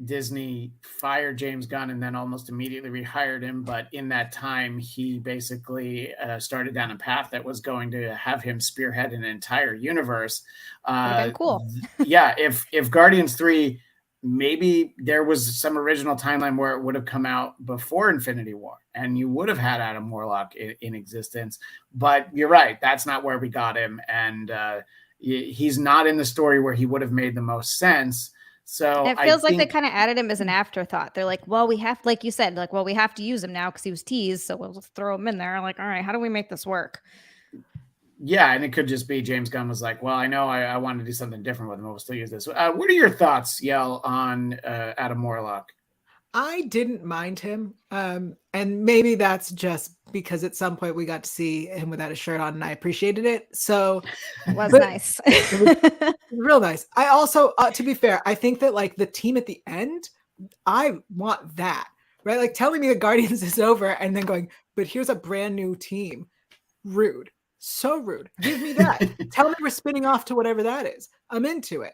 Disney fired James Gunn and then almost immediately rehired him, but in that time he basically started down a path that was going to have him spearhead an entire universe. Cool. If Guardians 3, maybe there was some original timeline where it would have come out before Infinity War and you would have had Adam Warlock in existence, but you're right, that's not where we got him, and he's not in the story where he would have made the most sense. So it feels like they kind of added him as an afterthought. They're like, well, we have, like you said, we have to use him now because he was teased, so we'll just throw him in there. Like, all right, how do we make this work? Yeah, and it could just be James Gunn was like, well, I know I want to do something different with him. We'll still use this. What are your thoughts, Yael, on Adam Warlock? I didn't mind him. And maybe that's just because at some point we got to see him without a shirt on and I appreciated it. So it was nice. It was real nice. I also, to be fair, I think that like the team at the end, I want that, right? Like telling me the Guardians is over and then going, but here's a brand new team. Rude. So rude. Give me that. Tell me we're spinning off to whatever that is. I'm into it.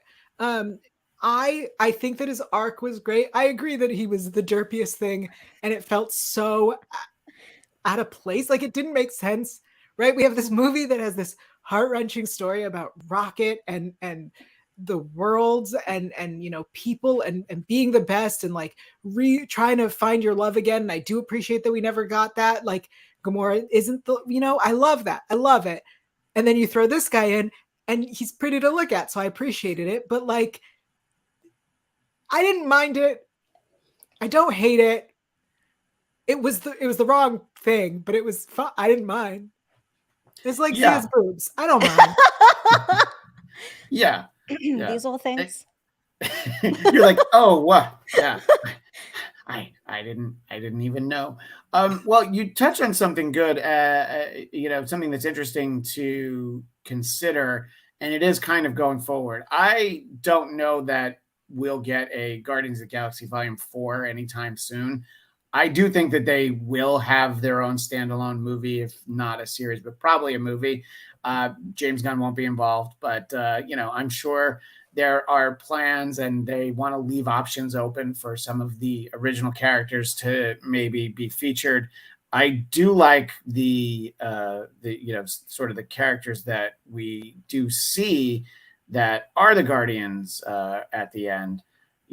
I think that his arc was great. I agree that he was the derpiest thing and it felt so out of place. Like it didn't make sense, right? We have this movie that has this heart-wrenching story about Rocket and the worlds and people and being the best and like trying to find your love again. And I do appreciate that we never got that. Like Gamora isn't I love that. I love it. And then you throw this guy in and he's pretty to look at. So I appreciated it. But like, I didn't mind it. I don't hate it. It was the wrong thing, but it was fun. I didn't mind. It's like Zia's boobs. I don't mind. Yeah. These little things. You're like, oh, what? Yeah. I didn't even know. Well, you touched on something good, something that's interesting to consider, and it is kind of going forward. I don't know that we'll get a Guardians of the Galaxy Volume 4 anytime soon. I do think that they will have their own standalone movie, if not a series, but probably a movie. James Gunn won't be involved, but I'm sure there are plans and they want to leave options open for some of the original characters to maybe be featured. I do like the sort of the characters that we do see that are the Guardians at the end.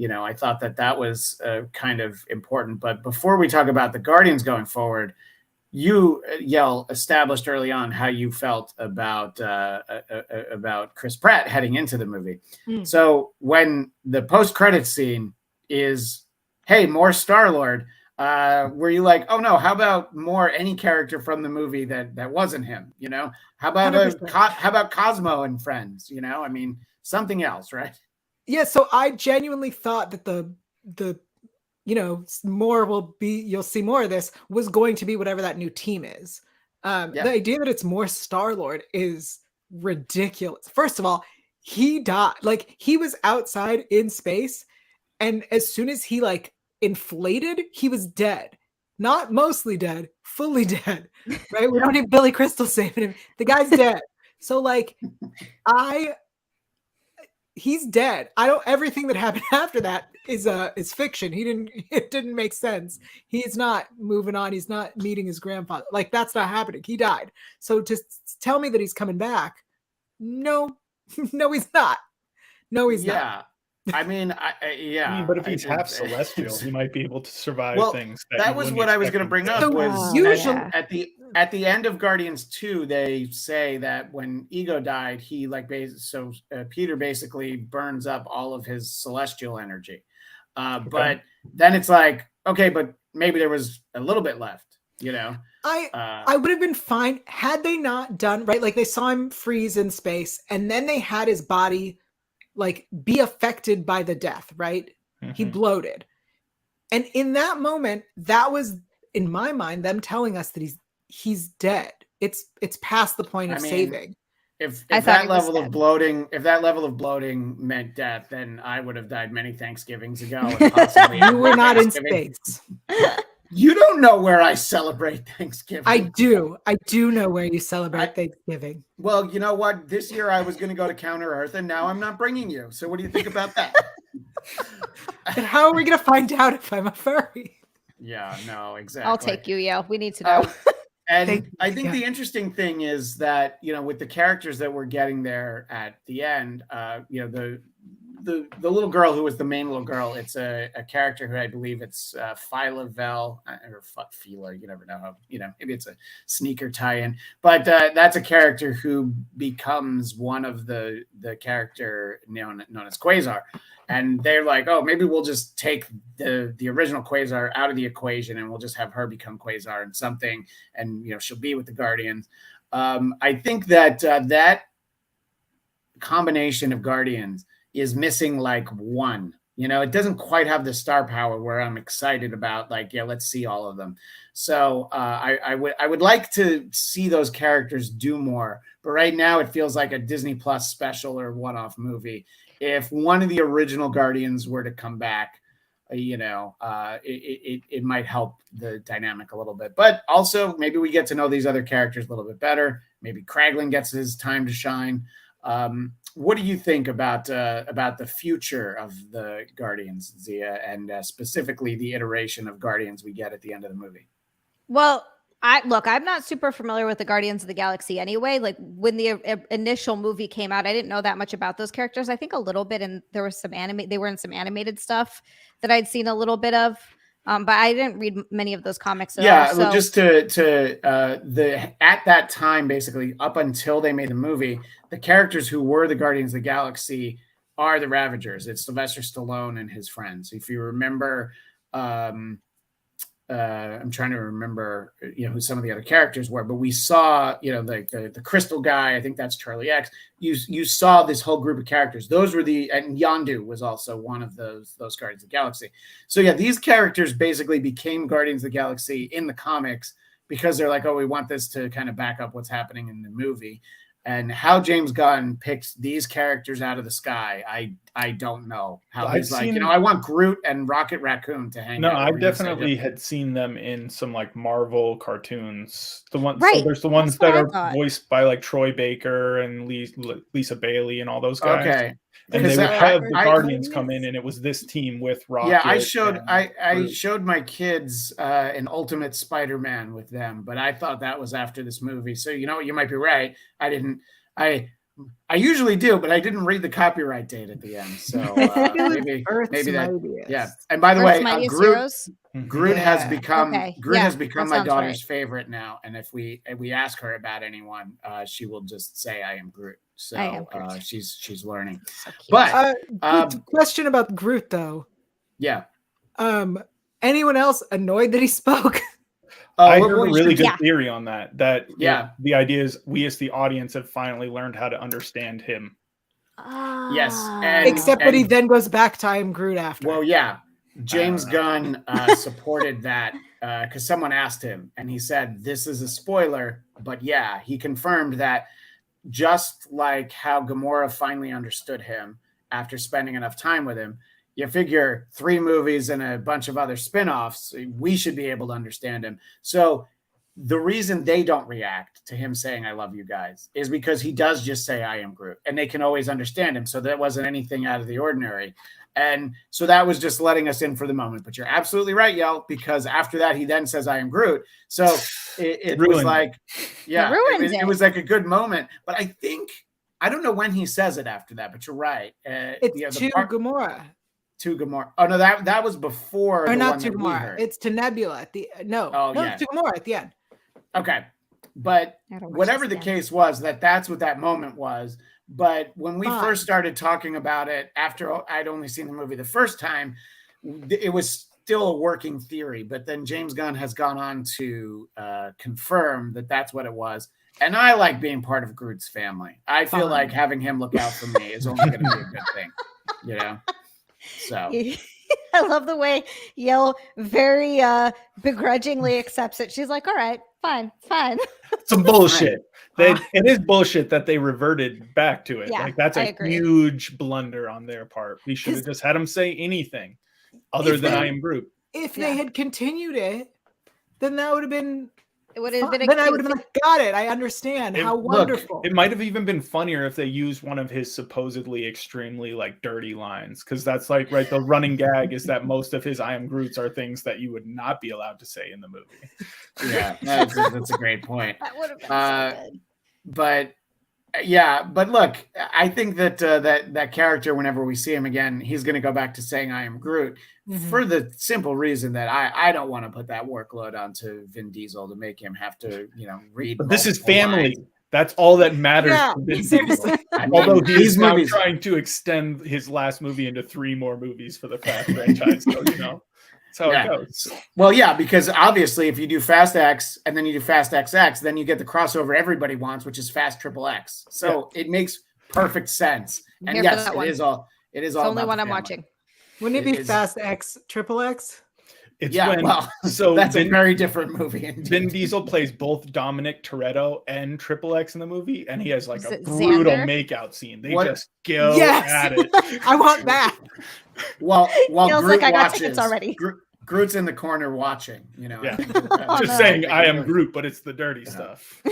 I thought that was kind of important. But before we talk about the Guardians going forward, you, Yael, established early on how you felt about Chris Pratt heading into the movie. So when the post-credits scene is, hey, more Star-Lord, were you like, oh no, how about more any character from the movie that wasn't him? How about Cosmo and friends? I mean, something else, right? Yeah. So I genuinely thought that the more will be, you'll see more of this, was going to be whatever that new team is. The idea that it's more Star-Lord is ridiculous. First of all, he died. Like, he was outside in space, and as soon as he inflated, he was dead. Not mostly dead, fully dead. Right? We don't need Billy Crystal saving him. The guy's dead. So he's dead. Everything that happened after that is fiction. It didn't make sense. He's not moving on. He's not meeting his grandfather. That's not happening. He died. So to tell me that he's coming back, no, no, he's not. No, he's not. I mean, but if he's half celestial, he might be able to survive things. That was what I was going to bring up. Usually at the end of Guardians 2, they say that when Ego died, he Peter basically burns up all of his celestial energy. But then it's like, okay, but maybe there was a little bit left. I would have been fine had they not done right. They saw him freeze in space, and then they had his body be affected by the death, right? Mm-hmm. He bloated. And in that moment, that was, in my mind, them telling us that he's dead. It's past the point of saving. If that level of bloating meant death, then I would have died many Thanksgivings ago. And possibly you were not in space. You don't know where I celebrate Thanksgiving. I do know where you celebrate Thanksgiving. Well, you know what? This year I was going to go to Counter Earth, and now I'm not bringing you. So what do you think about that? And how are we going to find out if I'm a furry? Yeah, no, exactly. I'll take you, Yael. We need to know. And I think the interesting thing is that, with the characters that we're getting there at the end, the little girl who was the main little girl, it's a character who I believe it's Phyla Vel or Fila, you never know how, maybe it's a sneaker tie-in, but that's a character who becomes one of the character known as Quasar. And they're like, oh, maybe we'll just take the original Quasar out of the equation and we'll just have her become Quasar and something, and she'll be with the Guardians. I think that that combination of Guardians is missing one. It doesn't quite have the star power where I'm excited about let's see all of them. So I would like to see those characters do more, but right now it feels like a Disney Plus special or one-off movie. If one of the original Guardians were to come back, it might help the dynamic a little bit. But also maybe we get to know these other characters a little bit better. Maybe Kraglin gets his time to shine. What do you think about the future of the Guardians, Xia, and specifically the iteration of Guardians we get at the end of the movie? Well, I'm not super familiar with the Guardians of the Galaxy anyway. When the initial movie came out, I didn't know that much about those characters. I think a little bit, and there was they were in some animated stuff that I'd seen a little bit of. But I didn't read many of those comics at all. So. Just at that time, basically up until they made the movie, the characters who were the Guardians of the Galaxy are the Ravagers. It's Sylvester Stallone and his friends. If you remember, I'm trying to remember, who some of the other characters were, but we saw, the crystal guy. I think that's Charlie X. You saw this whole group of characters. Those were and Yondu was also one of those Guardians of the Galaxy. So yeah, these characters basically became Guardians of the Galaxy in the comics because they're like, oh, we want this to kind of back up what's happening in the movie. And how James Gunn picked these characters out of the sky, I don't know. How he's I want Groot and Rocket Raccoon to hang out. No, I definitely had seen them in some Marvel cartoons. The ones, right. So there's the ones that are voiced by Troy Baker and Lisa Bailey and all those guys. Okay. And they would Because have the Guardians come in, and it was this team with Rocket. Yeah, I showed my kids an Ultimate Spider-Man with them, but I thought that was after this movie. So you know, you might be right. I usually do, but I didn't read the copyright date at the end. So maybe that. Yeah. And by the way, Groot has become my daughter's favorite now. And if we ask her about anyone, she will just say, "I am Groot." So she's learning. So but question about Groot though. Yeah. Anyone else annoyed that he spoke? I heard a really good theory on that. The idea is we as the audience have finally learned how to understand him. Yes. Except that he then goes back to I am Groot after. Well, yeah. James Gunn supported that because someone asked him and he said, this is a spoiler, but yeah, he confirmed that just like how Gamora finally understood him after spending enough time with him, you figure 3 movies and a bunch of other spinoffs, we should be able to understand him. So the reason they don't react to him saying, I love you guys, is because he does just say, I am Groot, and they can always understand him. So that wasn't anything out of the ordinary. And so that was just letting us in for the moment. But you're absolutely right, Yael, because after that, he then says, I am Groot. So it was like, it was like a good moment. But I don't know when he says it after that, but you're right. It's to Gamora. To Gamora. Oh no, that was before. Or not to Gamora. It's to Nebula at the it's to Gamora at the end. Okay, but whatever the case was, that's what that moment was. But when we first started talking about it, after I'd only seen the movie the first time, it was still a working theory. But then James Gunn has gone on to confirm that that's what it was. And I like being part of Groot's family. I feel like having him look out for me is only going to be a good thing, you know. So I love the way Yael very begrudgingly accepts it. She's like, all right, fine. Some bullshit. It is bullshit that they reverted back to it. Like that's a huge blunder on their part. We should have just had him say anything other than I am Groot. If they had continued it, then that would have been it would have been then I would have been like, got it. I understand. How wonderful. It might have even been funnier if they used one of his supposedly extremely like dirty lines. Because that's like the running gag is that most of his I am Groots are things that you would not be allowed to say in the movie. Yeah, that's a great point. That would have been so good. But look, I think that that character, whenever we see him again, he's going to go back to saying I am Groot for the simple reason that I don't want to put that workload onto Vin Diesel to make him have to, read. But this is family. Lines. That's all that matters. Yeah, seriously. Although he's now trying to extend his last movie into 3 more movies for the Fast franchise. So, that's how it goes. Well, yeah, because obviously if you do Fast X and then you do Fast XX, then you get the crossover everybody wants, which is Fast XXX. So it makes perfect sense. And yes, it is all. It's all only one I'm watching. Wouldn't it be Fast X XXX? That's a very different movie. Indeed. Vin Diesel plays both Dominic Toretto and XXX in the movie, and he has like a brutal makeout scene. They just go at it. I want that. While Groot like I got watches, tickets already. Groot's in the corner watching. Saying I am Groot, but it's the dirty stuff.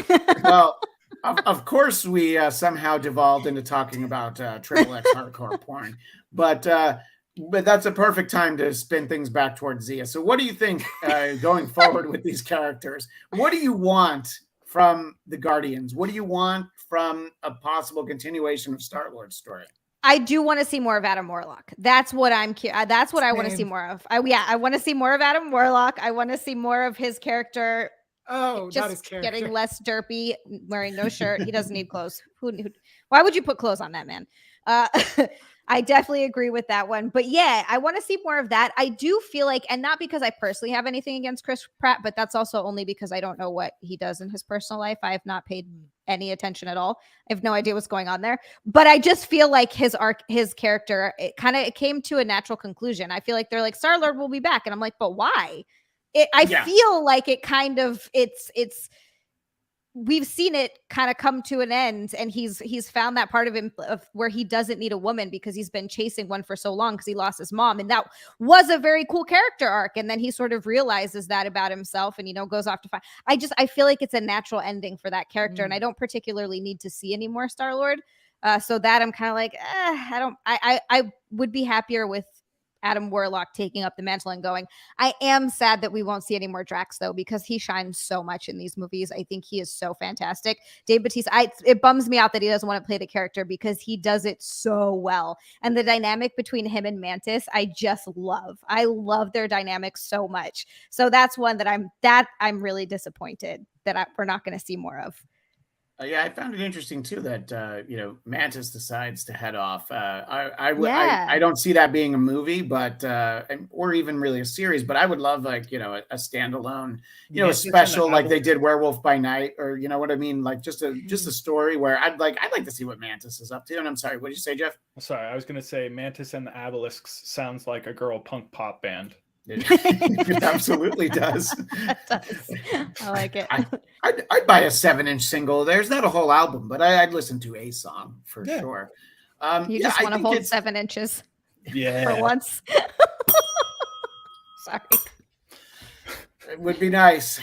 Well, of course we somehow devolved into talking about XXX hardcore porn, but that's a perfect time to spin things back towards Xia. So what do you think going forward with these characters? What do you want from the Guardians? What do you want from a possible continuation of Star-Lord's story? I do want to see more of Adam Warlock. That's what I'm curious. That's what I want to see more of. I want to see more of Adam Warlock. I want to see more of his character. Oh, just not his character. Getting less derpy, wearing no shirt. He doesn't need clothes. Why would you put clothes on that man? I definitely agree with that one. But yeah, I want to see more of that. I do feel like, and not because I personally have anything against Chris Pratt, but that's also only because I don't know what he does in his personal life. I have not paid any attention at all. I have no idea what's going on there. But I just feel like his character, it came to a natural conclusion. I feel like they're like, Star-Lord will be back. And I'm like, but why? I feel like it kind of, we've seen it kind of come to an end, and he's found that part of him where he doesn't need a woman because he's been chasing one for so long because he lost his mom, and that was a very cool character arc. And then he sort of realizes that about himself, and goes off to find. I feel like it's a natural ending for that character, and I don't particularly need to see any more Star-Lord. So that I'm kind of like, I would be happier with Adam Warlock taking up the mantle and going. I am sad that we won't see any more Drax though, because he shines so much in these movies. I think he is so fantastic. Dave Bautista, it bums me out that he doesn't want to play the character because he does it so well. And the dynamic between him and Mantis, I just love. I love their dynamic so much. So that's one that I'm really disappointed that we're not going to see more of. Yeah, I found it interesting too that Mantis decides to head off. I don't see that being a movie, but or even really a series. But I would love like a standalone, a special like they did Werewolf by Night, or you know what I mean, like just a story where I'd like to see what Mantis is up to. And I'm sorry, what did you say, Jeff? Sorry, I was gonna say Mantis and the Abelisks sounds like a girl punk pop band. It absolutely does. It does. I like it. I'd buy a 7-inch single. There's not a whole album, but I'd listen to a song for sure. You just want to hold 7 inches. Yeah. For once. Sorry. It would be nice.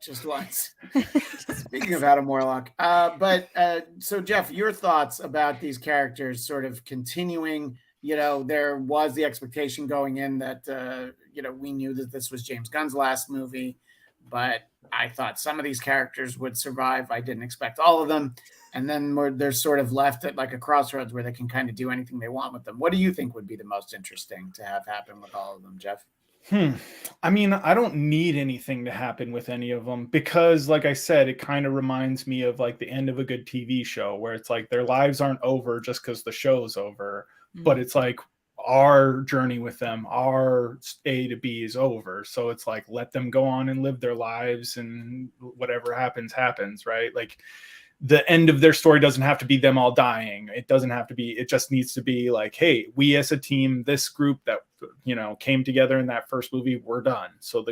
Just once. Speaking of Adam Warlock. So Jeff, your thoughts about these characters sort of continuing. There was the expectation going in that, we knew that this was James Gunn's last movie, but I thought some of these characters would survive. I didn't expect all of them. And then they're sort of left at like a crossroads where they can kind of do anything they want with them. What do you think would be the most interesting to have happen with all of them, Jeff? I mean, I don't need anything to happen with any of them because, like I said, it kind of reminds me of like the end of a good TV show where it's like their lives aren't over just because the show's over. But it's like our journey with them, our A to B is over. So it's like, let them go on and live their lives and whatever happens, right? Like the end of their story doesn't have to be them all dying. It doesn't have to be, it just needs to be like, hey, we as a team, this group that, came together in that first movie, we're done. So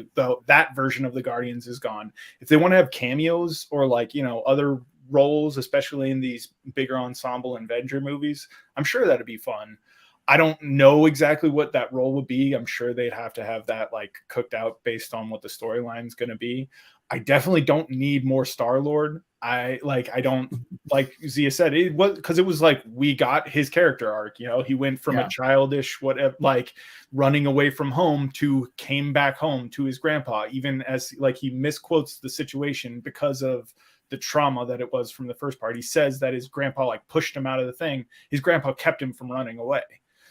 that version of the Guardians is gone. If they want to have cameos or like, other roles, especially in these bigger ensemble Avenger movies, I'm sure that'd be fun. I don't know exactly what that role would be. I'm sure they'd have to have that like cooked out based on what the storyline's going to be. I definitely don't need more Star-Lord. I don't, like Xia said, it was like we got his character arc. He went from a childish whatever, like running away from home to came back home to his grandpa, even as like he misquotes the situation because of the trauma that it was from the first part. He says that his grandpa like pushed him out of the thing. His grandpa kept him from running away.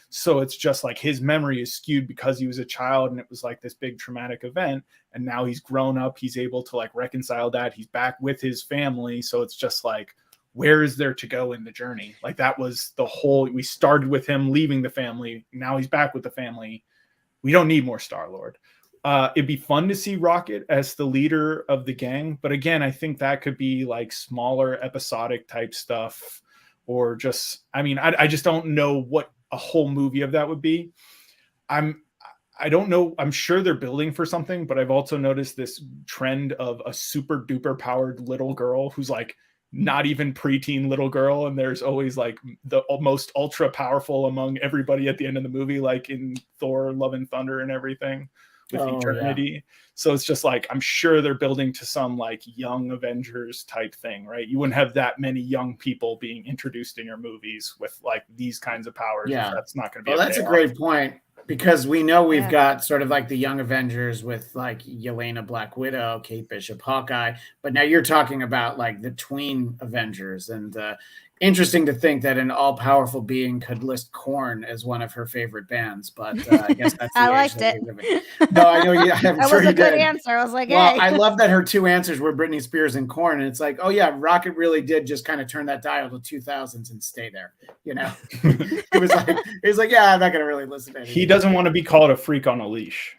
So it's just like his memory is skewed because he was a child and it was like this big traumatic event. And now he's grown up. He's able to like reconcile that. He's back with his family. So it's just like, where is there to go in the journey? Like that was we started with him leaving the family. Now he's back with the family. We don't need more Star-Lord. It'd be fun to see Rocket as the leader of the gang. But again, I think that could be like smaller episodic type stuff or just, I just don't know what a whole movie of that would be. I don't know. I'm sure they're building for something, but I've also noticed this trend of a super duper powered little girl who's like not even preteen little girl. And there's always like the most ultra powerful among everybody at the end of the movie, like in Thor, Love and Thunder and everything with Eternity. Yeah. So it's just like, I'm sure they're building to some like young Avengers type thing, right? You wouldn't have that many young people being introduced in your movies with like these kinds of powers. Yeah. That's not going to be that's a great point because we know we've got sort of like the young Avengers with like Yelena, Black Widow, Kate Bishop, Hawkeye, but now you're talking about like the tween Avengers and interesting to think that an all-powerful being could list Korn as one of her favorite bands, but I guess that's the I liked it. No, I know you. I'm that sure was a good did. Answer. I was like, well, hey. I love that her two answers were Britney Spears and Korn, and it's like, oh yeah, Rocket really did just kind of turn that dial to 2000s and stay there. It was like, yeah, I'm not gonna really listen to anything. He doesn't want to be called a freak on a leash.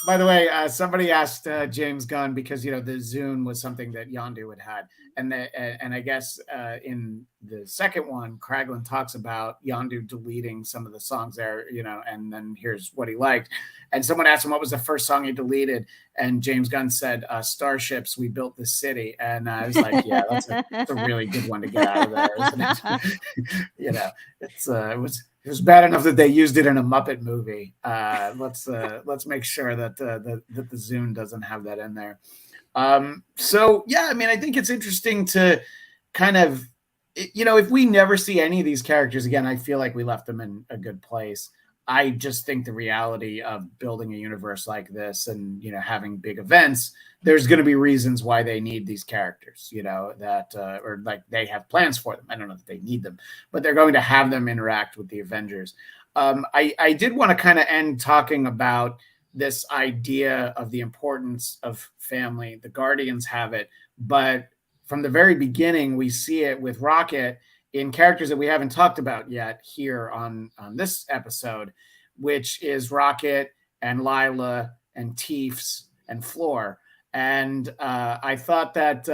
By the way, somebody asked James Gunn because the Zune was something that Yondu had, and I guess in the second one, Kraglin talks about Yondu deleting some of the songs there, and then here's what he liked. And someone asked him what was the first song he deleted, and James Gunn said, "Starships, we built the city." And I was like, yeah, that's a really good one to get out of there, isn't it? It was bad enough that they used it in a Muppet movie. Let's make sure that the Zune doesn't have that in there. So yeah, I think it's interesting to kind of if we never see any of these characters again, I feel like we left them in a good place. I just think the reality of building a universe like this and, having big events, there's going to be reasons why they need these characters, that, or like they have plans for them. I don't know if they need them, but they're going to have them interact with the Avengers. I did want to kind of end talking about this idea of the importance of family. The Guardians have it, but from the very beginning, we see it with Rocket in characters that we haven't talked about yet here on this episode, which is Rocket and Lila and Teefs and Floor. And I thought that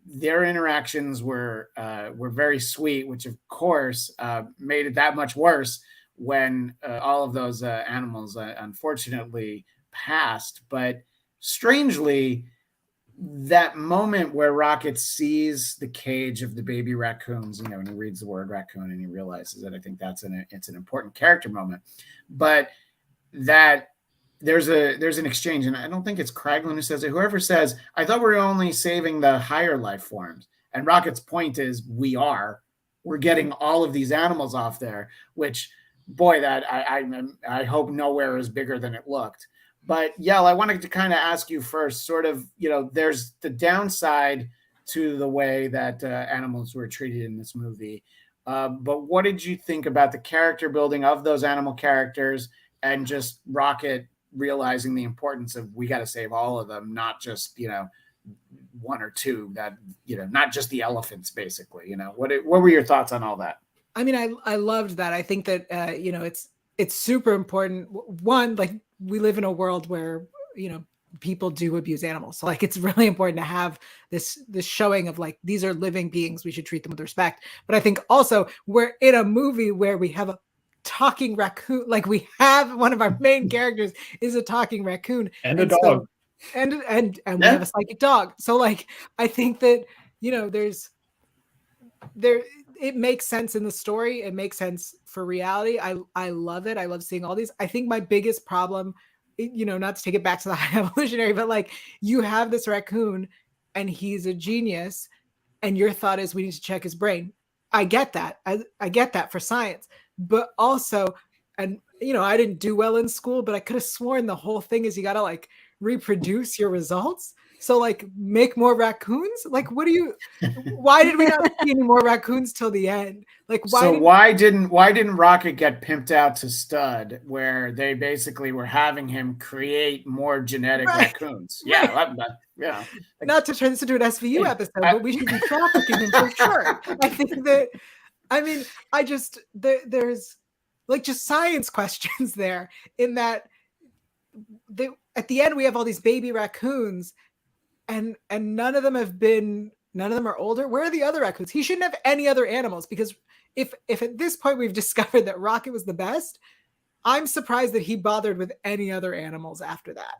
their interactions were very sweet, which of course made it that much worse when all of those animals unfortunately passed. But strangely, that moment where Rocket sees the cage of the baby raccoons, and he reads the word raccoon and he realizes that, I think it's an important character moment. But that there's an exchange, and I don't think it's Kraglin who says it. Whoever says, I thought we were only saving the higher life forms. And Rocket's point is, we're getting all of these animals off there, which, boy, that I hope nowhere is bigger than it looked. But Yael, I wanted to kind of ask you first, sort of, there's the downside to the way that animals were treated in this movie. But what did you think about the character building of those animal characters and just Rocket realizing the importance of, we got to save all of them, not just, one or two, that, not just the elephants, basically, what were your thoughts on all that? I mean, I loved that. I think that, it's super important. One, like, we live in a world where, people do abuse animals. So like, it's really important to have this showing of like, these are living beings. We should treat them with respect. But I think also we're in a movie where we have a talking raccoon. Like, we have one of our main characters is a talking raccoon and a dog. And we have a psychic dog. So like, I think that, it makes sense in the story. It makes sense for reality. I love it. I love seeing all these. I think my biggest problem, not to take it back to the high evolutionary, but like, you have this raccoon and he's a genius and your thought is we need to check his brain. I get that. I get that for science, but also, and I didn't do well in school, but I could have sworn the whole thing is you got to like reproduce your results. So like, make more raccoons. Like, why did we not see any more raccoons till the end? Like, why didn't Rocket get pimped out to stud, where they basically were having him create more genetic raccoons? Yeah. Right. Not to turn this into an SVU episode, but we should be trafficking him for sure. I think that, there's like just science questions there in that at the end we have all these baby raccoons and none of them are older. Where are the other raccoons? He shouldn't have any other animals, because if at this point we've discovered that Rocket was the best, I'm surprised that he bothered with any other animals after that,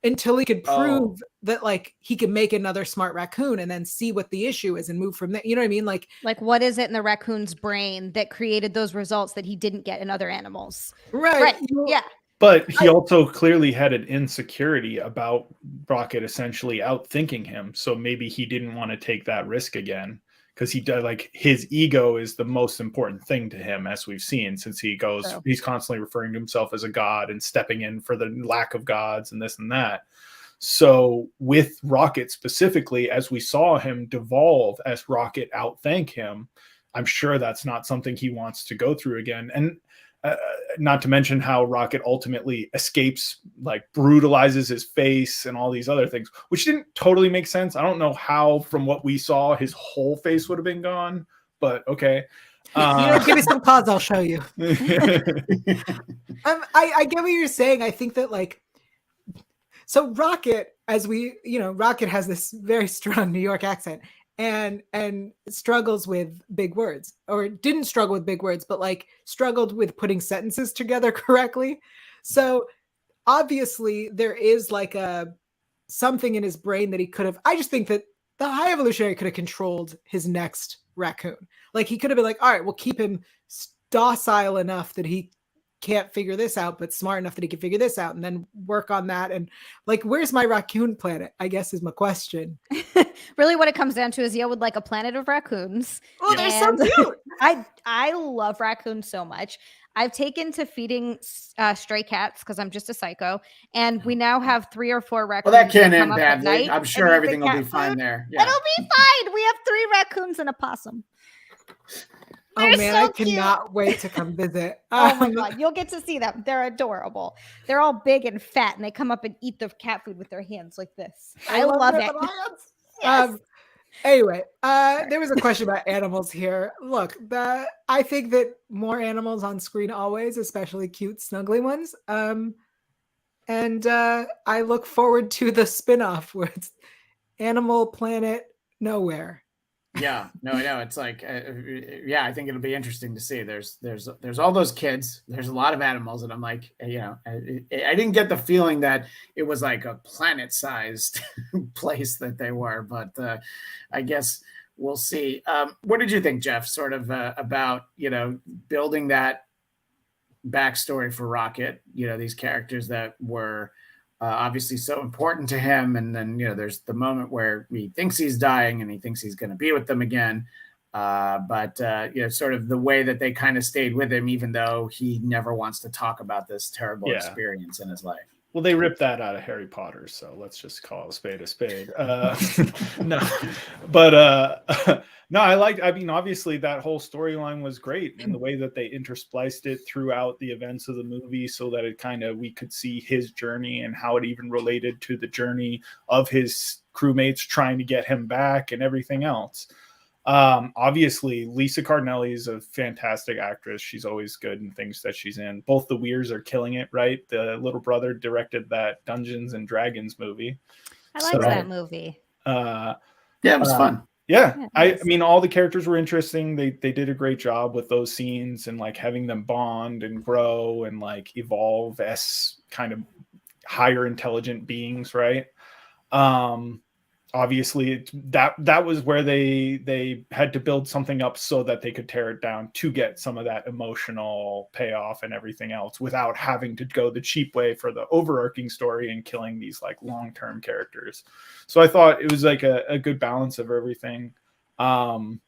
until he could prove that like he could make another smart raccoon and then see what the issue is and move from there. You know what I mean? Like what is it in the raccoon's brain that created those results that he didn't get in other animals? Right. Yeah. But he also clearly had an insecurity about Rocket essentially outthinking him. So maybe he didn't want to take that risk again, because his ego is the most important thing to him, as we've seen, since he's constantly referring to himself as a god and stepping in for the lack of gods and this and that. So with Rocket specifically, as we saw him devolve as Rocket outthank him, I'm sure that's not something he wants to go through again. And not to mention how Rocket ultimately escapes, like brutalizes his face and all these other things, which didn't totally make sense. I don't know how, from what we saw, his whole face would have been gone, but okay. Give me some pause, I'll show you. I get what you're saying. I think that like, so Rocket, Rocket has this very strong New York accent and struggles with big words, or didn't struggle with big words, but like struggled with putting sentences together correctly. So obviously there is like something in his brain that he could have, I just think that the high evolutionary could have controlled his next raccoon. Like he could have been like, all right, we'll keep him docile enough that he can't figure this out, but smart enough that he can figure this out and then work on that. And like, where's my raccoon planet, I guess is my question. Really what it comes down to is Yael would like a planet of raccoons. Oh, they're so cute. I love raccoons so much. I've taken to feeding stray cats because I'm just a psycho. And we now have 3 or 4 raccoons. Well, that can't end badly. I'm sure everything will be fine there. Yeah. It'll be fine. We have 3 raccoons and a possum. Oh man, so I cannot wait to come visit. Oh my God, you'll get to see them. They're adorable. They're all big and fat, and they come up and eat the cat food with their hands like this. I love it. Yes. Anyway, there was a question about animals here. Look, I think that more animals on screen always, especially cute, snuggly ones. And I look forward to the spinoff where it's Animal Planet Nowhere. Yeah, no, it's like, yeah, I think it'll be interesting to see. There's all those kids. There's a lot of animals, and I'm like, you know, I didn't get the feeling that it was like a planet-sized place that they were, but I guess we'll see. What did you think, Jeff? Sort of about, you know, building that backstory for Rocket. You know, these characters that were obviously so important to him, and then, you know, there's the moment where he thinks he's dying and he thinks he's going to be with them again, but you know, sort of the way that they kind of stayed with him even though he never wants to talk about this terrible experience in his life. Well, they ripped that out of Harry Potter, so let's just call a spade a spade. No, but no, I mean, obviously that whole storyline was great, and the way that they interspliced it throughout the events of the movie so that it kind of, we could see his journey and how it even related to the journey of his crewmates trying to get him back and everything else. Obviously Lisa Cardinelli is a fantastic actress. She's always good in things that she's in. Both the Weirs are killing it, right? The little brother directed that Dungeons and Dragons movie. I liked that movie. Yeah, it was fun. Yeah, I mean, all the characters were interesting. They did a great job with those scenes and like having them bond and grow and like evolve as kind of higher intelligent beings, right? Obviously that was where they had to build something up so that they could tear it down to get some of that emotional payoff and everything else without having to go the cheap way for the overarching story and killing these like long-term characters. So I thought it was like a good balance of everything. And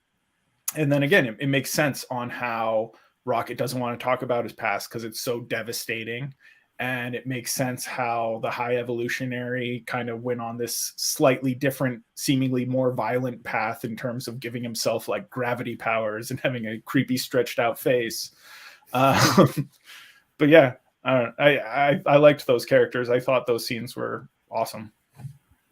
then again, it makes sense on how Rocket doesn't want to talk about his past because it's so devastating. And it makes sense how the High Evolutionary kind of went on this slightly different, seemingly more violent path in terms of giving himself like gravity powers and having a creepy stretched out face. But yeah, I liked those characters. I thought those scenes were awesome.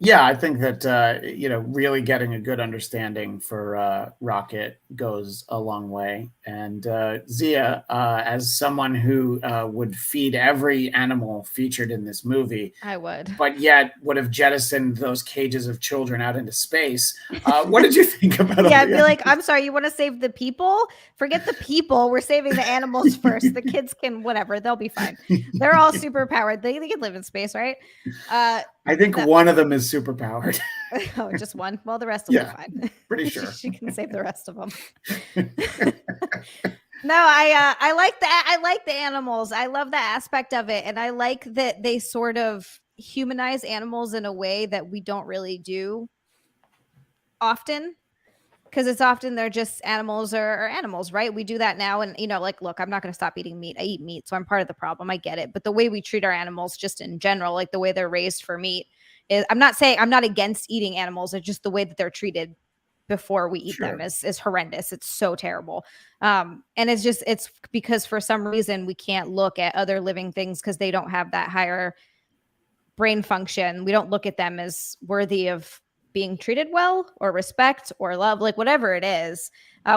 Yeah, I think that, you know, really getting a good understanding for Rocket goes a long way. And Xia, as someone who would feed every animal featured in this movie, I would, but yet would have jettisoned those cages of children out into space. What did you think about? Yeah, I'd be like, I'm sorry, you want to save the people? Forget the people. We're saving the animals first. The kids can, whatever, they'll be fine. They're all super powered. They can live in space, right? I think one of them is super powered. Oh, just one? Well, the rest will be fine. Pretty sure. She can save the rest of them. No, I like the animals. I love that aspect of it. And I like that they sort of humanize animals in a way that we don't really do often. Because it's often they're just animals or animals, right? We do that now. And, you know, like, look, I'm not going to stop eating meat. I eat meat, so I'm part of the problem. I get it. But the way we treat our animals just in general, like the way they're raised for meat, is, I'm not saying I'm not against eating animals. It's just the way that they're treated before we eat them is horrendous. It's so terrible. And it's because for some reason we can't look at other living things because they don't have that higher brain function. We don't look at them as worthy of being treated well or respect or love, like whatever it is.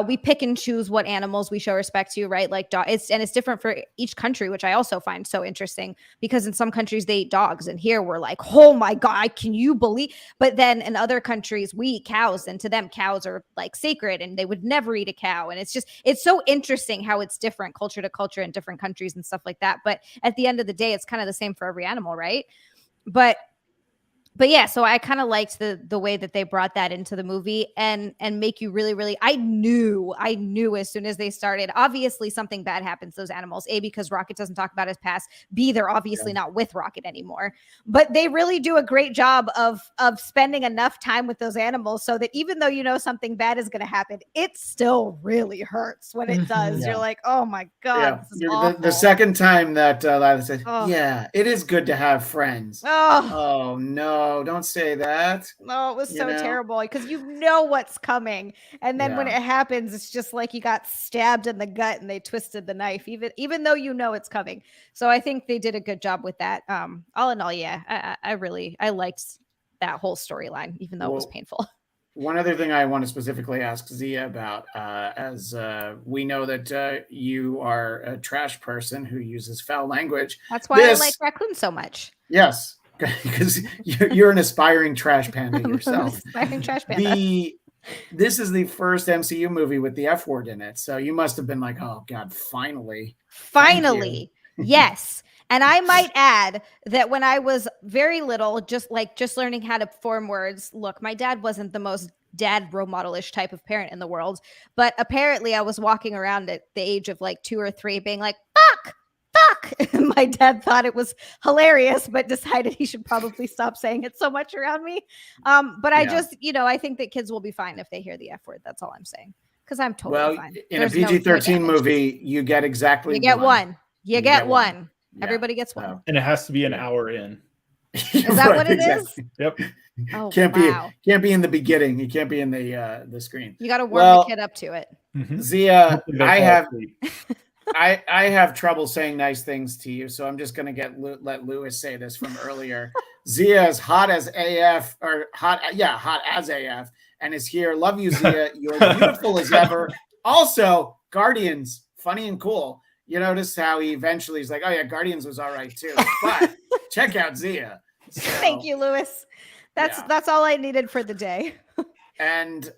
We pick and choose what animals we show respect to, right? Like it's different for each country, which I also find so interesting because in some countries they eat dogs and here we're like, oh my God, can you believe? But then in other countries we eat cows and to them cows are like sacred and they would never eat a cow. And it's so interesting how it's different culture to culture in different countries and stuff like that. But at the end of the day, it's kind of the same for every animal, right? But but yeah, so I kind of liked the way that they brought that into the movie and make you really, really, I knew as soon as they started, obviously something bad happens to those animals, A, because Rocket doesn't talk about his past, B, they're obviously not with Rocket anymore, but they really do a great job of spending enough time with those animals so that even though you know something bad is going to happen, it still really hurts when it does. Yeah. You're like, oh my God, this is awful. The second time that Lila said, yeah, it is good to have friends. Oh no, don't say that. No, it was so terrible because you know what's coming. And then when it happens, it's just like you got stabbed in the gut and they twisted the knife, even though you know it's coming. So I think they did a good job with that. All in all, yeah, I liked that whole storyline, even though it was painful. One other thing I want to specifically ask Xia about, as we know that you are a trash person who uses foul language. That's why I like raccoons so much. Yes, because you're an aspiring trash panda yourself. Aspiring trash panda. This is the first MCU movie with the F word in it, so you must have been like, "Oh God, finally!" Yes. And I might add that when I was very little, just learning how to form words. Look, my dad wasn't the most dad role model-ish type of parent in the world, but apparently I was walking around at the age of like 2 or 3 being like, fuck. And my dad thought it was hilarious, but decided he should probably stop saying it so much around me. But I just, I think that kids will be fine if they hear the F word. That's all I'm saying. Because I'm totally fine. In a PG-13 movie, you get exactly You get one. You get one. Yeah. Everybody gets one. And it has to be an hour in. Is that what it is? Yep. Oh, can't be in the beginning. You can't be in the screen. You got to warm the kid up to it. Xia, I have trouble saying nice things to you, so I'm just going to let Lewis say this from earlier. Xia is hot as AF, hot as AF, and is here. Love you, Xia. You're beautiful as ever. Also, Guardians, funny and cool. You notice how he eventually is like, oh yeah, Guardians was all right too. But check out Xia. So, thank you, Lewis. That's all I needed for the day. And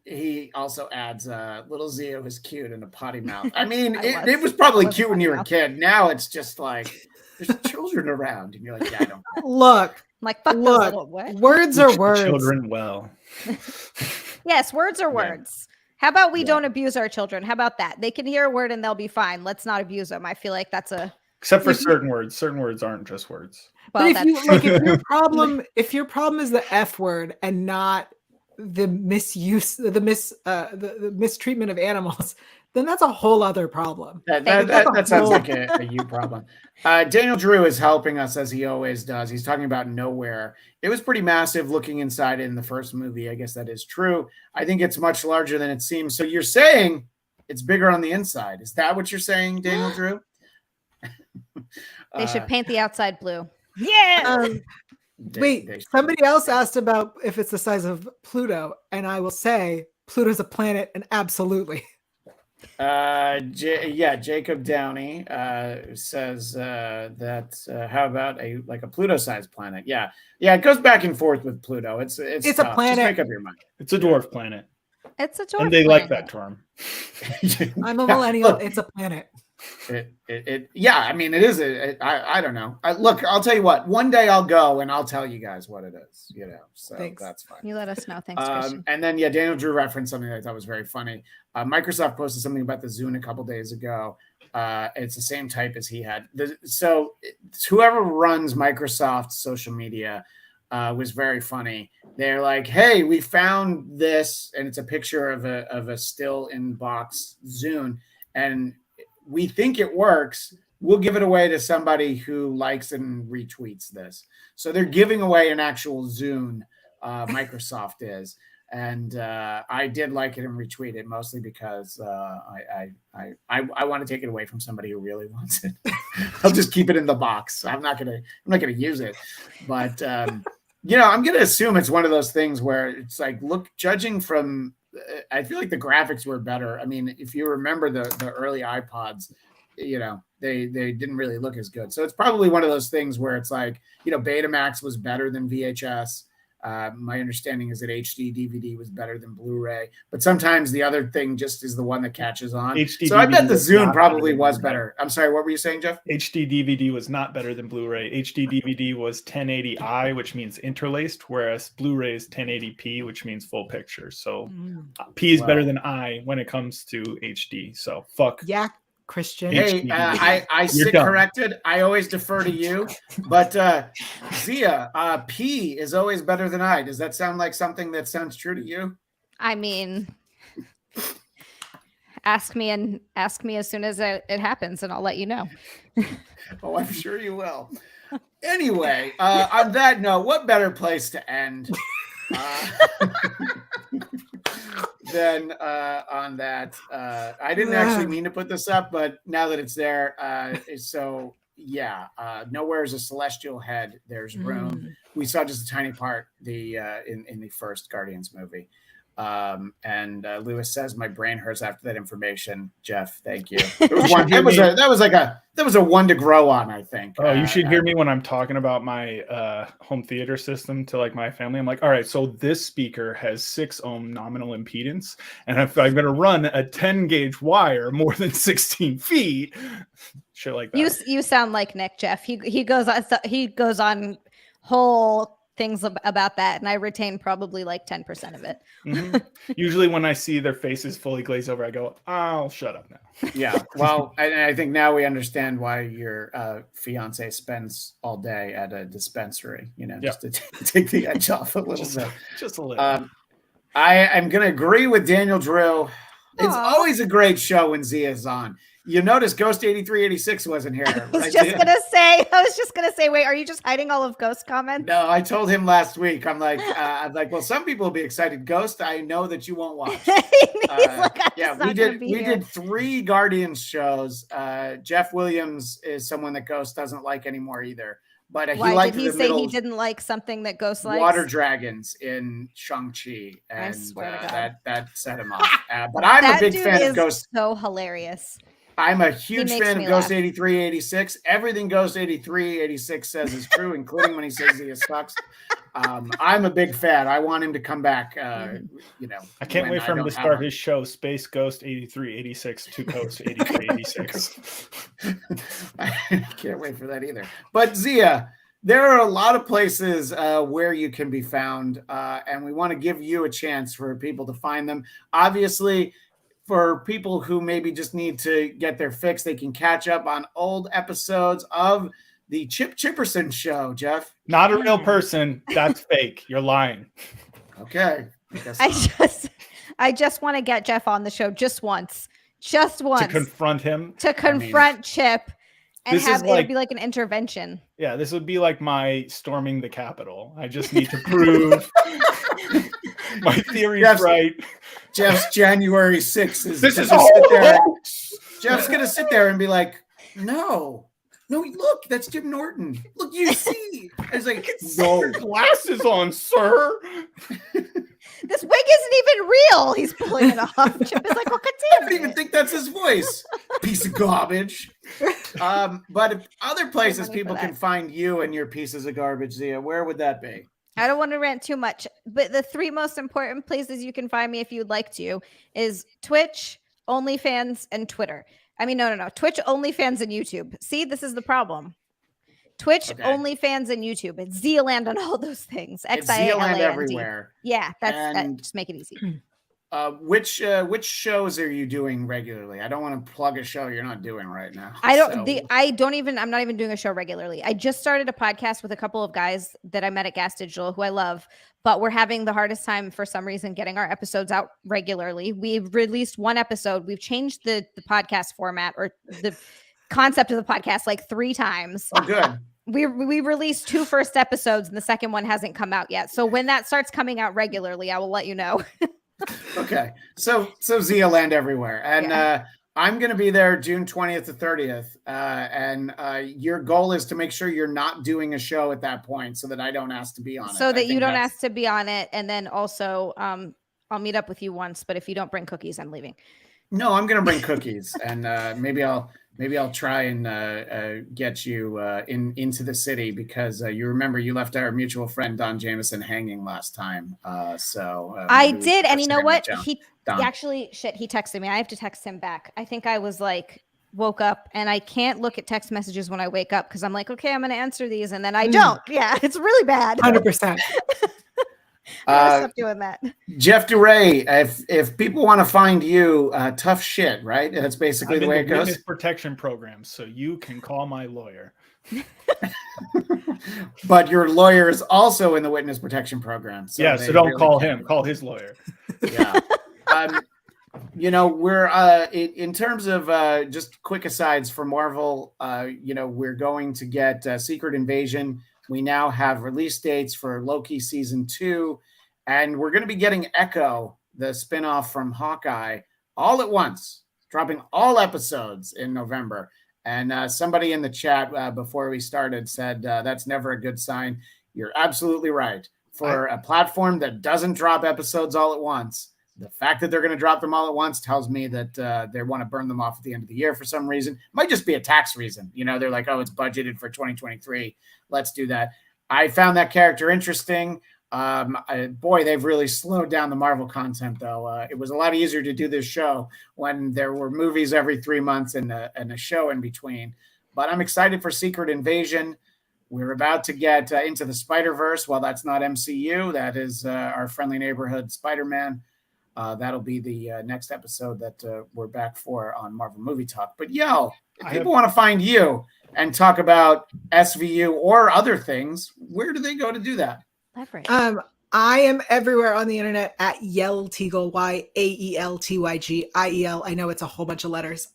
he also adds little Xia was cute in a potty mouth. I mean, it was probably cute when you were a kid. Now it's just like there's children around, and you're like, yeah, I don't care. Look. Like, fuck those little what? Words are words. Children well. Yes, words are words. How about we don't abuse our children? How about that? They can hear a word and they'll be fine. Let's not abuse them. I feel like that's except for certain words. Certain words aren't just words. Well, if your problem is the F word and not the misuse, the mistreatment of animals, then that's a whole other problem. That sounds like a you problem. Daniel Drew is helping us as he always does. He's talking about Nowhere. It was pretty massive looking inside in the first movie. I guess that is true. I think it's much larger than it seems. So you're saying it's bigger on the inside. Is that what you're saying, Daniel Drew? They should paint the outside blue. Yeah. Somebody else asked about if it's the size of Pluto, and I will say Pluto's a planet, and absolutely. Jacob Downey says that how about a Pluto-sized planet? Yeah, it goes back and forth with Pluto. It's a planet. Just make up your mind. It's a dwarf planet. It's a dwarf and they planet. like that term. I'm a millennial. It's a planet. I mean, it is. I don't know. Look, I'll tell you what. One day I'll go and I'll tell you guys what it is. So Thanks. That's fine. You let us know. Thanks, Christian. And then Daniel Drew referenced something that I thought was very funny. Microsoft posted something about the Zune a couple days ago. It's the same type as he had. So whoever runs Microsoft's social media was very funny. They're like, "Hey, we found this," and it's a picture of a still in box Zune, and we think it works. We'll give it away to somebody who likes and retweets this. So they're giving away an actual Zune. Microsoft is. And I did like it and retweet it mostly because I want to take it away from somebody who really wants it. I'll just keep it in the box. I'm not gonna use it. But I'm gonna assume it's one of those things where it's like, look, judging from, I feel like the graphics were better. I mean, if you remember the early iPods, they didn't really look as good. So it's probably one of those things where it's like, Betamax was better than VHS. My understanding is that HD DVD was better than Blu-ray, but sometimes the other thing just is the one that catches on. HD so I bet the DVD Zune probably was Blu-ray. better. I'm sorry, what were you saying, Jeff? HD DVD was not better than Blu-ray. HD DVD was 1080i, which means interlaced, whereas Blu-ray is 1080p, which means full picture. So P is better than I when it comes to HD. So fuck. Yeah, Christian. Hey, I sit corrected. I always defer to you, but Xia, P is always better than I. Does that sound like something that sounds true to you? I mean, ask me as soon as it happens, and I'll let you know. Oh, I'm sure you will. Anyway, on that note, what better place to end than on that? I didn't actually mean to put this up, but now that it's there, so yeah, nowhere is a celestial head. There's room. We saw just a tiny part in the first Guardians movie. And Lewis says my brain hurts after that information. Jeff, thank you. That was a one to grow on, I think. Oh, you should hear me when I'm talking about my home theater system to like my family. I'm like, all right, so this speaker has 6 ohm nominal impedance, and if I'm going to run a 10 gauge wire more than 16 feet, shit like that. You sound like Nick, Jeff. He goes on whole things about that, and I retain probably like 10% of it. Usually when I see their faces fully glazed over, I go, I'll shut up now. Yeah, well, I think now we understand why your fiance spends all day at a dispensary, just to take the edge off a little bit. Just a little. I am going to agree with Daniel Drew. It's always a great show when Zia's on. You notice Ghost 8386 wasn't here. I was just gonna say, wait, are you just hiding all of Ghost comments? No, I told him last week. I'm like, well, some people will be excited. Ghost, I know that you won't watch. We did 3 Guardians shows. Jeff Williams is someone that Ghost doesn't like anymore either. But why did he say he didn't like something that Ghost likes? Water dragons in Shang-Chi, and that set him off. But I'm a big fan of Ghost. So hilarious. I'm a huge fan of Ghost 8386. Everything Ghost 8386 says is true, including when he says he sucks. I'm a big fan. I want him to come back. I can't wait for him to start his show, Space Ghost 8386 to Ghost 8386. I can't wait for that either. But Xia, there are a lot of places where you can be found, and we want to give you a chance for people to find them. Obviously, for people who maybe just need to get their fix, they can catch up on old episodes of the Chip Chipperson show, Jeff. Not a real person. That's fake. You're lying. Okay. I just want to get Jeff on the show just once. To confront him. To confront Chip and it be like an intervention. Yeah, this would be like my storming the Capitol. I just need to prove my theory's right. Jeff's January 6th is Jeff's gonna sit there and be like, no, look, that's Jim Norton. Look, you see. I was like, no glasses on, sir. This wig isn't even real. He's pulling it off. Chip is like, well, I don't even think that's his voice. Piece of garbage. But if other places people can find you and your pieces of garbage, Xia, where would that be? I don't want to rant too much, but the 3 most important places you can find me if you'd like to is Twitch, OnlyFans, and Twitter. I mean, no. Twitch, OnlyFans, and YouTube. See, this is the problem. Twitch, OnlyFans, and YouTube. It's Zealand on all those things. Zealand everywhere. Yeah, that just make it easy. Which shows are you doing regularly? I don't want to plug a show you're not doing right now. I'm not even doing a show regularly. I just started a podcast with a couple of guys that I met at Gas Digital who I love, but we're having the hardest time for some reason getting our episodes out regularly. We've released 1 episode. We've changed the podcast format or the concept of the podcast like 3 times. Oh, good. We released 2 first episodes and the second one hasn't come out yet. So when that starts coming out regularly, I will let you know. Okay. So Zealand everywhere. And I'm going to be there June 20th to 30th. And your goal is to make sure you're not doing a show at that point so that I don't ask to be on it. So that you don't ask to be on it. And then also I'll meet up with you once, but if you don't bring cookies, I'm leaving. No, I'm going to bring cookies and maybe I'll Maybe I'll try and get you into the city, because you remember you left our mutual friend Don Jameson hanging last time. I did, and you know what? He Don. actually he texted me. I have to text him back. I think I was like woke up, and I can't look at text messages when I wake up because I'm like, okay, I'm going to answer these, and then I don't. Yeah, it's really bad. 100%. Stop doing that. Jeff Duray, if people want to find you, tough shit, right? That's basically the way it goes. Witness protection program, so you can call my lawyer. But your lawyer is also in the witness protection program. So so don't call him. Call his lawyer. Yeah. We're in terms of just quick asides for Marvel. We're going to get Secret Invasion. We now have release dates for Loki season 2, and we're going to be getting Echo, the spinoff from Hawkeye, all at once, dropping all episodes in November. And somebody in the chat before we started said that's never a good sign. You're absolutely right. For a platform that doesn't drop episodes all at once, the fact that they're going to drop them all at once tells me that they want to burn them off at the end of the year for some reason. Might just be a tax reason. They're like, oh, it's budgeted for 2023. Let's do that. I found that character interesting. Boy, they've really slowed down the Marvel content, though. It was a lot easier to do this show when there were movies every 3 months and a show in between. But I'm excited for Secret Invasion. We're about to get into the Spider-Verse. Well, that's not MCU. That is our friendly neighborhood Spider-Man. That'll be the next episode that we're back for on Marvel Movie Talk. But Yael, if people want to find you and talk about SVU or other things, where do they go to do that? I am everywhere on the internet at Yael Tiegel, YAELTYG, IEL. I know it's a whole bunch of letters.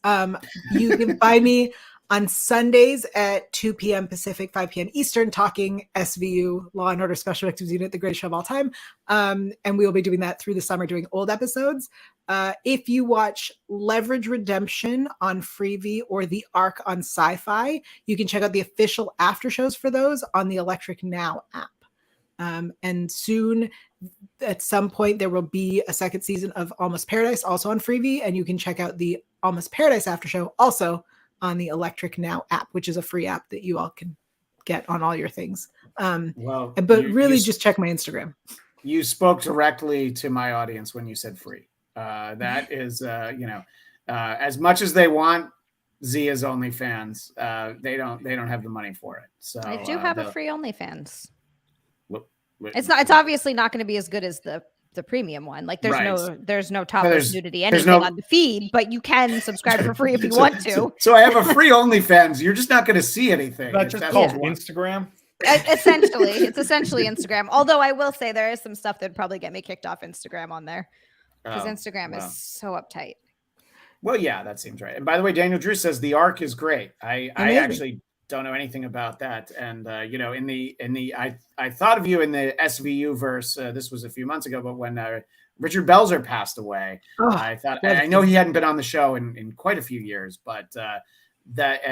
You can find me on Sundays at 2 p.m. Pacific, 5 p.m. Eastern, talking SVU, Law and Order Special Victims Unit, the greatest show of all time. And we will be doing that through the summer, doing old episodes. If you watch Leverage Redemption on Freevee or The Arc on Sci-Fi, you can check out the official after shows for those on the Electric Now app. And soon, at some point, there will be a second season of Almost Paradise, also on Freevee, and you can check out the Almost Paradise after show also on the Electric Now app, which is a free app that you all can get on all your things. Just check my Instagram. You spoke directly to my audience when you said free. That is, as much as they want Xia's OnlyFans, they don't have the money for it. So I do have a free OnlyFans. It's obviously not going to be as good as the premium one. Like there's no topless nudity anything on the feed, but you can subscribe for free if you want to. So I have a free OnlyFans. You're just not going to see anything. That's just called Instagram. Essentially, it's essentially Instagram. Although I will say there is some stuff that'd probably get me kicked off Instagram on there because Instagram is so uptight. Well, yeah, that seems right. And by the way, Daniel Drew says The Arc is great. I actually don't know anything about that. And I thought of you in the SVU verse. This was a few months ago, but when Richard Belzer passed away, I know he hadn't been on the show in quite a few years, but that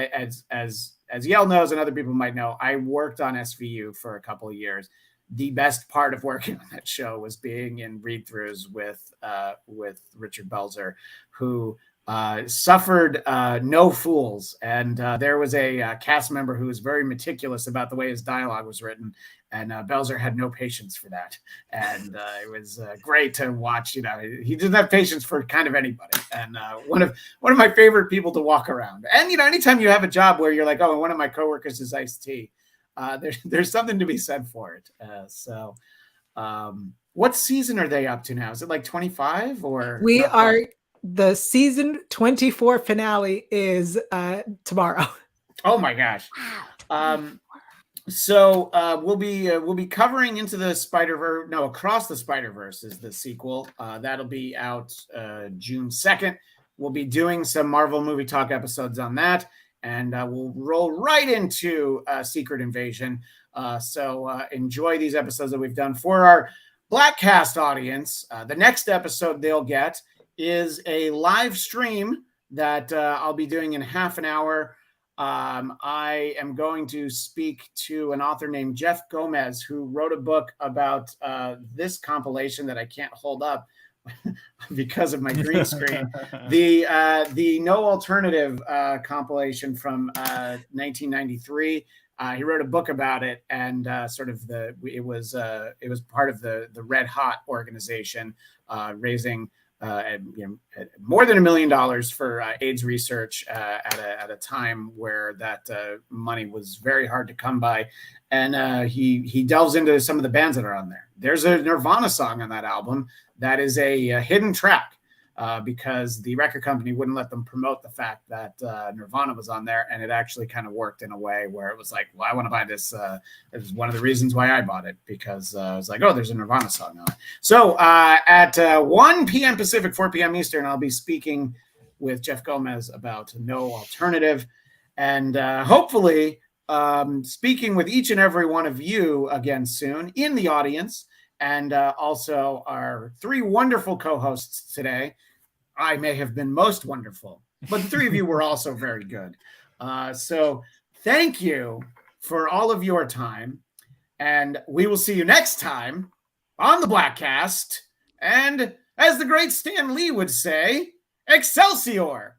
as Yael knows and other people might know, I worked on SVU for a couple of years. The best part of working on that show was being in read-throughs with Richard Belzer, who suffered no fools, and there was a cast member who was very meticulous about the way his dialogue was written, and Belzer had no patience for that, and it was great to watch. He didn't have patience for kind of anybody, and one of my favorite people to walk around. And anytime you have a job where you're like, oh, one of my coworkers is Ice-T, there's something to be said for it. What season are they up to now? Is it like 25 or we are? The season 24 finale is tomorrow. Oh my gosh! So we'll be covering Into the Spider-Verse. No, Across the Spider-Verse is the sequel. That'll be out June 2nd. We'll be doing some Marvel Movie Talk episodes on that, and we'll roll right into Secret Invasion. So enjoy these episodes that we've done for our Blackcast audience. The next episode they'll get is a live stream that I'll be doing in half an hour. I am going to speak to an author named Jeff Gomez, who wrote a book about this compilation that I can't hold up, because of my green screen, the No Alternative compilation from 1993. He wrote a book about it, and it was part of the Red Hot organization, raising more than $1 million for AIDS research at a time where that money was very hard to come by. And he delves into some of the bands that are on there. There's a Nirvana song on that album that is a hidden track, because the record company wouldn't let them promote the fact that Nirvana was on there. And it actually kind of worked in a way where it was like, well, I want to buy this. It was one of the reasons why I bought it, because I was like, oh, there's a Nirvana song on it. So at 1 p.m. Pacific, 4 p.m. Eastern, I'll be speaking with Jeff Gomez about No Alternative, and hopefully speaking with each and every one of you again soon in the audience. And also our 3 wonderful co-hosts today. I may have been most wonderful, but the 3 of you were also very good. So thank you for all of your time. And we will see you next time on the Blackcast. And as the great Stan Lee would say, Excelsior!